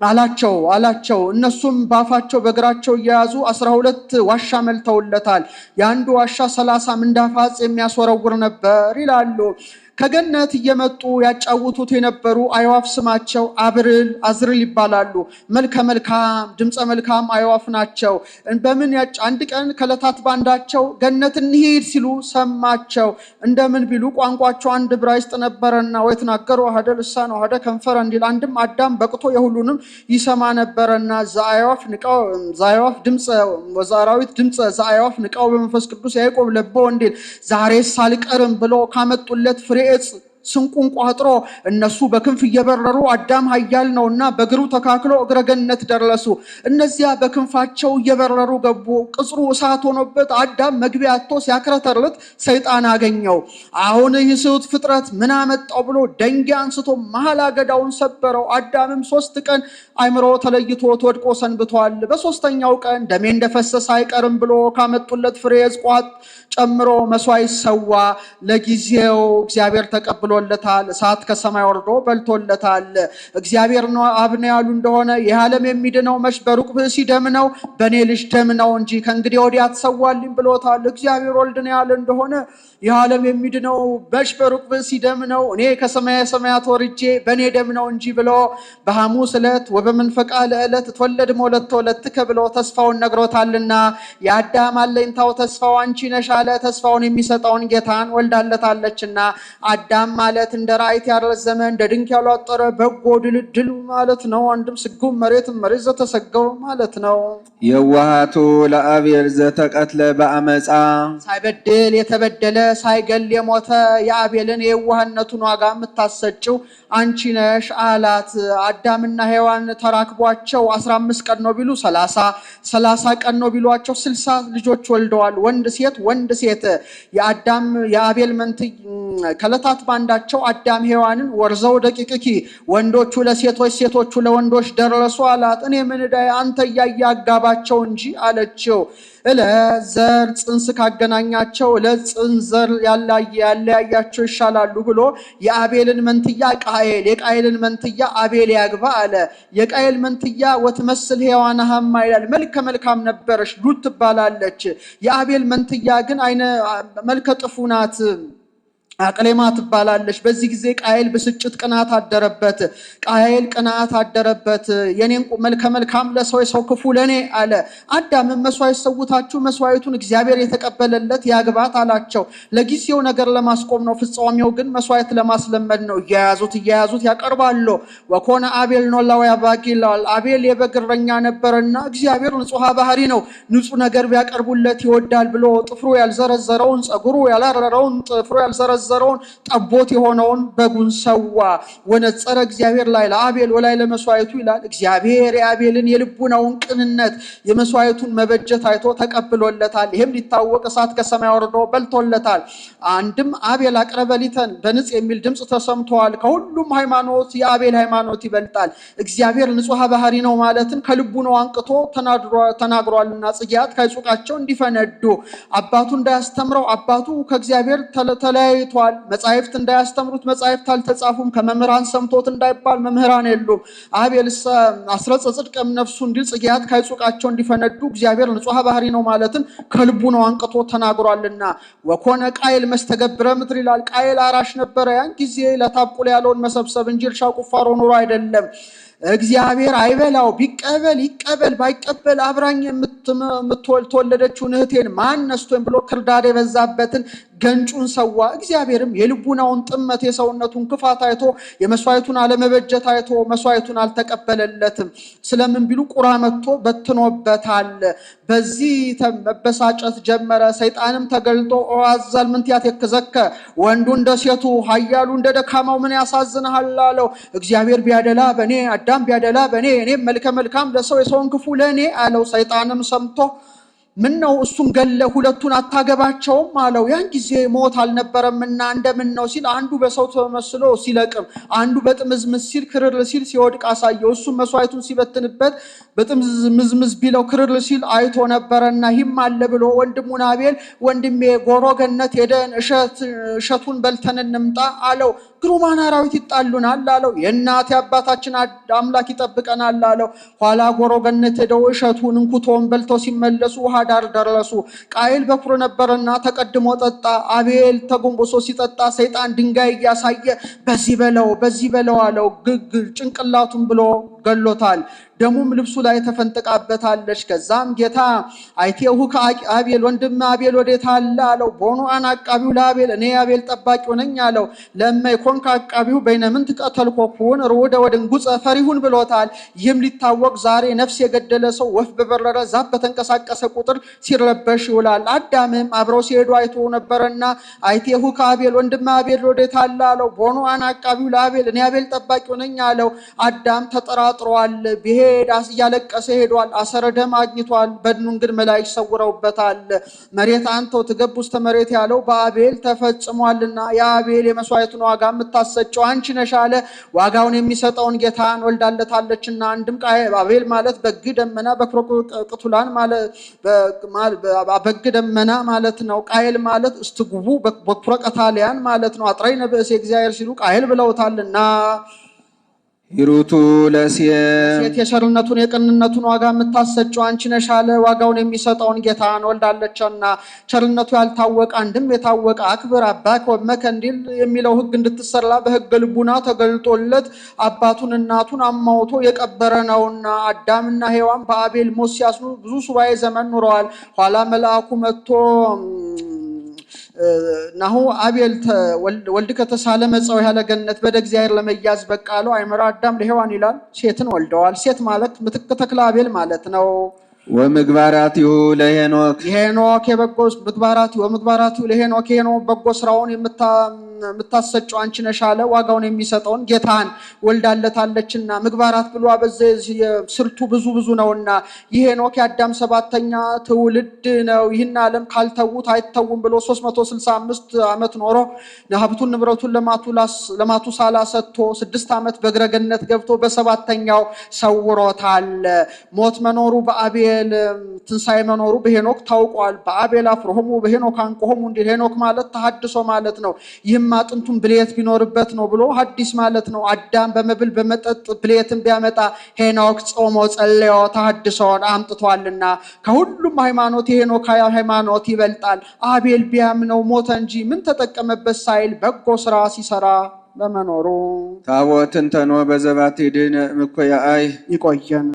አላቸው። እነሱም ባፋቸው በእግራቸው እየያዙ 12 ዋሻ መልተውለታል። የአንዱ ዋሻ 30 ምንዳፋጽ የሚያስወረውር ነበር ይላሉ። ከገነት እየመጡ ያጫውቱት የነበሩ አዕዋፍ ስማቸው አብርል፣ አዝርል ይባላሉ። መልከ መልካም ድምፀ መልካም አዕዋፍ ናቸው። አንድ ቀን ከዕለታት ባንዳቸው ገነት እንሂድ ሲሉ ሰማቸው። እንደምን ቢሉ ቋንቋቸው አንድ ዕብራይስጥ ነበረና ወይትናገሩ አሐደ ልሳን ወአሐደ ከንፈረ እንዲል አንድም አዳም በቅቶ የሁሉንም ይሰማ ነበረና ዘአዕዋፍ ድምፀ ወዘአራዊት ድምፀ ዘአዕዋፍ ንቃው በመንፈስ ቅዱስ ያዕቆብ ለበው እንዲል ዛሬስ አልቀርም ብሎ ካመጡለት ፍሬ ስንቁን ቋጥሮ እነሱ በክንፍ እየበረሩ አዳም ኃያል ነውና በእግሩ ተካክሎ እግረ ገነት ደረሱ። እነዚያ በክንፋቸው እየበረሩ ገቡ። ቅጽሩ እሳት ሆኖበት አዳም መግቢያ አጥቶ ሲያክረተርት ሰይጣን አገኘው። አሁን ይህ ስውት ፍጥረት ምን አመጣው ብሎ ደንጊያ አንስቶ መሃል አገዳውን ሰበረው። አዳምም 3 ቀን አይምሮ ተለይቶት ወድቆ ሰንብቷል። በሶስተኛው ቀን ደሜ እንደፈሰሰ አይቀርም ብሎ ካመጡለት ፍሬ ዕፅዋት ጨምሮ መስዋዕት ሰዋ። ለጊዜው እግዚአብሔር ተቀብሎለታል። እሳት ከሰማይ ወርዶ በልቶለታል። እግዚአብሔር ነው አብ ነው ያሉ እንደሆነ ይህ ዓለም የሚድነው መች በሩቅ ብእሲ ደም ነው በእኔ ልጅ ደም ነው እንጂ ከእንግዲህ ወዲያ አትሰዋልኝ ብሎታል። እግዚአብሔር ወልድ ነው ያለ እንደሆነ ይህ ዓለም የሚድነው መች በሩቅ ብእሲ ደም ነው እኔ ከሰማየ ሰማያት ወርጄ በእኔ ደም ነው እንጂ ብሎ በሐሙስ ዕለት ወበመንፈቃ ለዕለት ትወለድ መውለድተ ወለድትከ ብሎ ተስፋውን ነግሮታልና የአዳም አለኝታው ተስፋው አንቺ ነሽ አለ። ተስፋውን የሚሰጠውን ጌታን ወልዳለታለችና አዳም ማለት እንደ ራእይት ያረዘመ እንደ ድንክ ያሏጠረ በጎ ድልድል ማለት ነው። አንድም ስጉም መሬት ዘተሰገው ማለት ነው። የዋሃቱ ለአቤል ዘተቀትለ በአመፃ ሳይበድል የተበደለ ሳይገል የሞተ የአቤልን የዋህነቱን ዋጋ የምታሰጭው አንቺ ነሽ አላት። አዳምና ሔዋን ተራክቧቸው 15 ቀን ነው ቢሉ 30 ቀን ነው ቢሏቸው 60 ልጆች ወልደዋል። ወንድ ሴት የአቤል መንትይ ከዕለታት ባንዳቸው አዳም ሔዋንን ወርዘው ደቂቅኪ ወንዶቹ ለሴቶች ሴቶቹ ለወንዶች ደረሱ አላት። እኔ ምን ዕዳዬ አንተ እያየ አጋባቸው እንጂ አለችው። ዘር ጽንስ ካገናኛቸው ጽንዘር ያለያያቸው ይሻላሉ ብሎ የአቤልን መንትያ ቃየል የቃየልን መንትያ አቤል ያግባ አለ። የቃየል መንትያ ወትመስል ሔዋን ሐማ ይላል። መልከ መልካም ነበረች ሉጥ ትባላለች። የአቤል መንትያ ግን አይነ መልከ ጥፉ ናት አቅሌማ ትባላለች። በዚህ ጊዜ ቃየል ብስጭት ቅናት አደረበት። የኔን መልከ መልካም ለሰው የሰው ክፉ ለኔ አለ። አዳምም መስዋዕት ሰውታችሁ መስዋዕቱን እግዚአብሔር የተቀበለለት ያግባት አላቸው። ለጊዜው ነገር ለማስቆም ነው፣ ፍጻሜው ግን መስዋዕት ለማስለመድ ነው። እየያዙት ያቀርባሉ። ወኮነ አቤል ኖላዊ አባጊ ይላል። አቤል የበግ እረኛ ነበርና እግዚአብሔር ንጹሐ ባህሪ ነው፣ ንጹህ ነገር ቢያቀርቡለት ይወዳል ብሎ ጥፍሩ ያልዘረዘረውን ጸጉሩ ያላረረውን ጥፍሩ ያልዘረዘረውን ጠቦት የሆነውን በጉን ሰዋ። ወነጸረ እግዚአብሔር ላይ ለአቤል ወላይ ለመስዋዕቱ ይላል። እግዚአብሔር የአቤልን የልቡናውን ቅንነት የመስዋዕቱን መበጀት አይቶ ተቀብሎለታል። ይህም ሊታወቅ እሳት ከሰማይ ወርዶ በልቶለታል። አንድም አቤል አቅረበ ሊተን በንጽ የሚል ድምፅ ተሰምተዋል። ከሁሉም ሃይማኖት የአቤል ሃይማኖት ይበልጣል። እግዚአብሔር ንጹሐ ባህሪ ነው ማለትን ከልቡ ነው አንቅቶ ተናግሯልና ጽጌያት ከይጹቃቸው እንዲፈነዱ አባቱ እንዳያስተምረው አባቱ ከእግዚአብሔር ተለያይቷል። መጻሕፍት እንዳያስተምሩት መጻሕፍት አልተጻፉም። ከመምህራን ሰምቶት እንዳይባል መምህራን የሉም። አቤል አስረጸ ጽድቅም ነፍሱ እንዲል ጽጌያት ከይጹቃቸው እንዲፈነዱ እግዚአብሔር ንጹሐ ባህሪ ነው ማለትን ከልቡ ነው አንቅቶ ተናግሯልና። ወኮነ ቃየል መስተገብረ ምድር ይላል። ቃየል አራሽ ነበረ። ያን ጊዜ ለታብቁል ያለውን መሰብሰብ እንጂ እርሻ ቁፋሮ ኑሮ አይደለም። እግዚአብሔር አይበላው ቢቀበል ይቀበል ባይቀበል አብራኝ የምትወለደችውን እህቴን ማን ነስቶኝ ብሎ ክርዳድ የበዛበትን ገንጩን ሰዋ። እግዚአብሔርም የልቡናውን ጥመት የሰውነቱን ክፋት አይቶ የመስዋዕቱን አለመበጀት አይቶ መስዋዕቱን አልተቀበለለትም። ስለምን ቢሉ ቁራ መጥቶ በትኖበታል። በዚህ መበሳጨት ጀመረ። ሰይጣንም ተገልጦ አዛል ምንትያት የክዘከ ወንዱ እንደ ሴቱ ኃያሉ እንደ ደካማው ምን ያሳዝንሃል አለው። እግዚአብሔር ቢያደላ በኔ አዳም ቢያደላ በኔ እኔም መልከ መልካም ለሰው የሰውን ክፉ ለኔ አለው። ሰይጣንም ሰምቶ ምን ነው እሱም ገለ ሁለቱን አታገባቸውም አለው። ያን ጊዜ ሞት አልነበረምና እንደምን ነው ሲል አንዱ በሰው ተመስሎ ሲለቅም፣ አንዱ በጥምዝምዝ ሲል ክርር ሲል ሲወድቅ አሳየው። እሱም መስዋዕቱን ሲበትንበት በጥምዝምዝ ቢለው ክርር ሲል አይቶ ነበረና ይህም አለ ብሎ ወንድሙን አቤል ወንድሜ ጎሮ ገነት ሄደን እሸቱን በልተን እንምጣ አለው። ግሩማን አራዊት ይጣሉናል አለው። የእናት አባታችን አምላክ ይጠብቀናል አለው። ኋላ ጎሮ ገነት ሄደው እሸቱን እንኩቶን በልተው ሲመለሱ ውሃ ዳር ደረሱ። ቃየል በኩር ነበርና ተቀድሞ ጠጣ። አቤል ተጎንበሶ ሲጠጣ ሰይጣን ድንጋይ እያሳየ በዚህ በለው አለው። ጭንቅላቱን ብሎ ገሎታል። ደሙም ልብሱ ላይ ተፈንጥቃበታለች። ከዛም ጌታ አይቴሁ ከአቤል ወንድም አቤል ወዴት አለ አለው። ቦኑ አን አቃቢው ለአቤል እኔ አቤል ጠባቂው ነኝ አለው። ለማይ ኮንካ አቃቢው በይነምን ተቀተልኮኩን ሩደ ወድንጉጸ ፈሪሁን ብሎታል። ይህም ሊታወቅ ዛሬ ነፍስ የገደለ ሰው ወፍ በበረረ ዛፍ በተንቀሳቀሰ ቁጥር ሲረበሽ ይውላል። አዳምም አብረው ሲሄዱ አይቶ ነበርና አይቴሁ ከአቤል ወንድም አቤል ወዴት አለ አለው። ቦኑ አን አቃቢው ለአቤል እኔ አቤል ጠባቂው ነኝ አለው። አዳም ተጠራጥሯል። ሄዳስ እያለቀሰ ሄዷል። አሰረ ደም አግኝቷል። በድኑን ግን መላእክት ሰውረውበታል። መሬት አንተው ትገብ ውስጥ መሬት ያለው በአቤል ተፈጽሟልና የአቤል የመስዋዕቱን ዋጋ የምታሰጨው አንቺ ነሽ አለ። ዋጋውን የሚሰጠውን ጌታን ወልዳለታለችና። አንድም አቤል ማለት በግ ደመና በኩረ ቅቱላን ማለት በግ ደመና ማለት ነው። ቃየል ማለት እስትጉቡ በኩረ ቀታሊያን ማለት ነው። አጥራይ ነብእሴ እግዚአብሔር ሲሉ ቃየል ብለውታልና። ሂሩቱ ለሴት የቸርነቱን የቅንነቱን ዋጋ የምታሰጨው አንቺ ነሽ አለ። ዋጋውን የሚሰጠውን ጌታን ወልዳለችና። ቸርነቱ ያልታወቀ አንድም የታወቀ አክብር አባከ ወእመከ እንዲል የሚለው ሕግ እንድትሰራ በሕገ ልቡና ተገልጦለት አባቱን እናቱን አማውቶ የቀበረ ነውና። አዳምና ሔዋን በአቤል ሞት ሲያስኑ ብዙ ሱባኤ ዘመን ኑረዋል። ኋላ መልአኩ መጥቶ ናሁ አቤል ወልድ ከተሳለ መጸው ያለ ገነት በደ እግዚአብሔር ለመያዝ በቃለው አይመራ አዳም ለሔዋን ይላል። ሴትን ወልደዋል። ሴት ማለት ምትክ ተክለ አቤል ማለት ነው። ወምግባራቲሁ ለሄኖክ ሄኖክ የበጎ ምግባራቲሁ ወምግባራቲሁ ለሄኖክ ሄኖክ በጎ ስራውን የምታሰጨው አንቺ ነሽ አለ። ዋጋውን የሚሰጠውን ጌታን ወልዳለታለችና። ምግባራት ብሎ አበዘ ስልቱ ብዙ ነውና። ይህ ሄኖክ የአዳም 7ኛ ትውልድ ነው። ይህን ዓለም ካልተዉት አይተውም ብሎ 365 ዓመት ኖሮ ሀብቱን ንብረቱን ለማቱሳላ ሰጥቶ 6 ዓመት በእግረ ገነት ገብቶ በ7ኛው ሰውሮታል። ሞት መኖሩ በአቤል ትንሣኤ መኖሩ በሄኖክ ታውቋል። በአቤል አፍሮሆሙ በሄኖክ አንቆሆሙ እንዲል ሄኖክ ማለት ተሐድሶ ማለት ነው። ይህም አጥንቱን ብሌት ቢኖርበት ነው ብሎ ሐዲስ ማለት ነው። አዳም በመብል በመጠጥ ብሌትን ቢያመጣ ሄኖክ ጾሞ ጸለዮ ተሐድሶን አምጥቷልና። ከሁሉም ሃይማኖት የሄኖክ ሃይማኖት ይበልጣል። አቤል ቢያምነው ሞተ እንጂ ምን ተጠቀመበት ሳይል በጎ ስራ ሲሰራ በመኖሩ። ታቦትን ተኖ በዘባት ድን ምኮ ያአይ ይቆየን።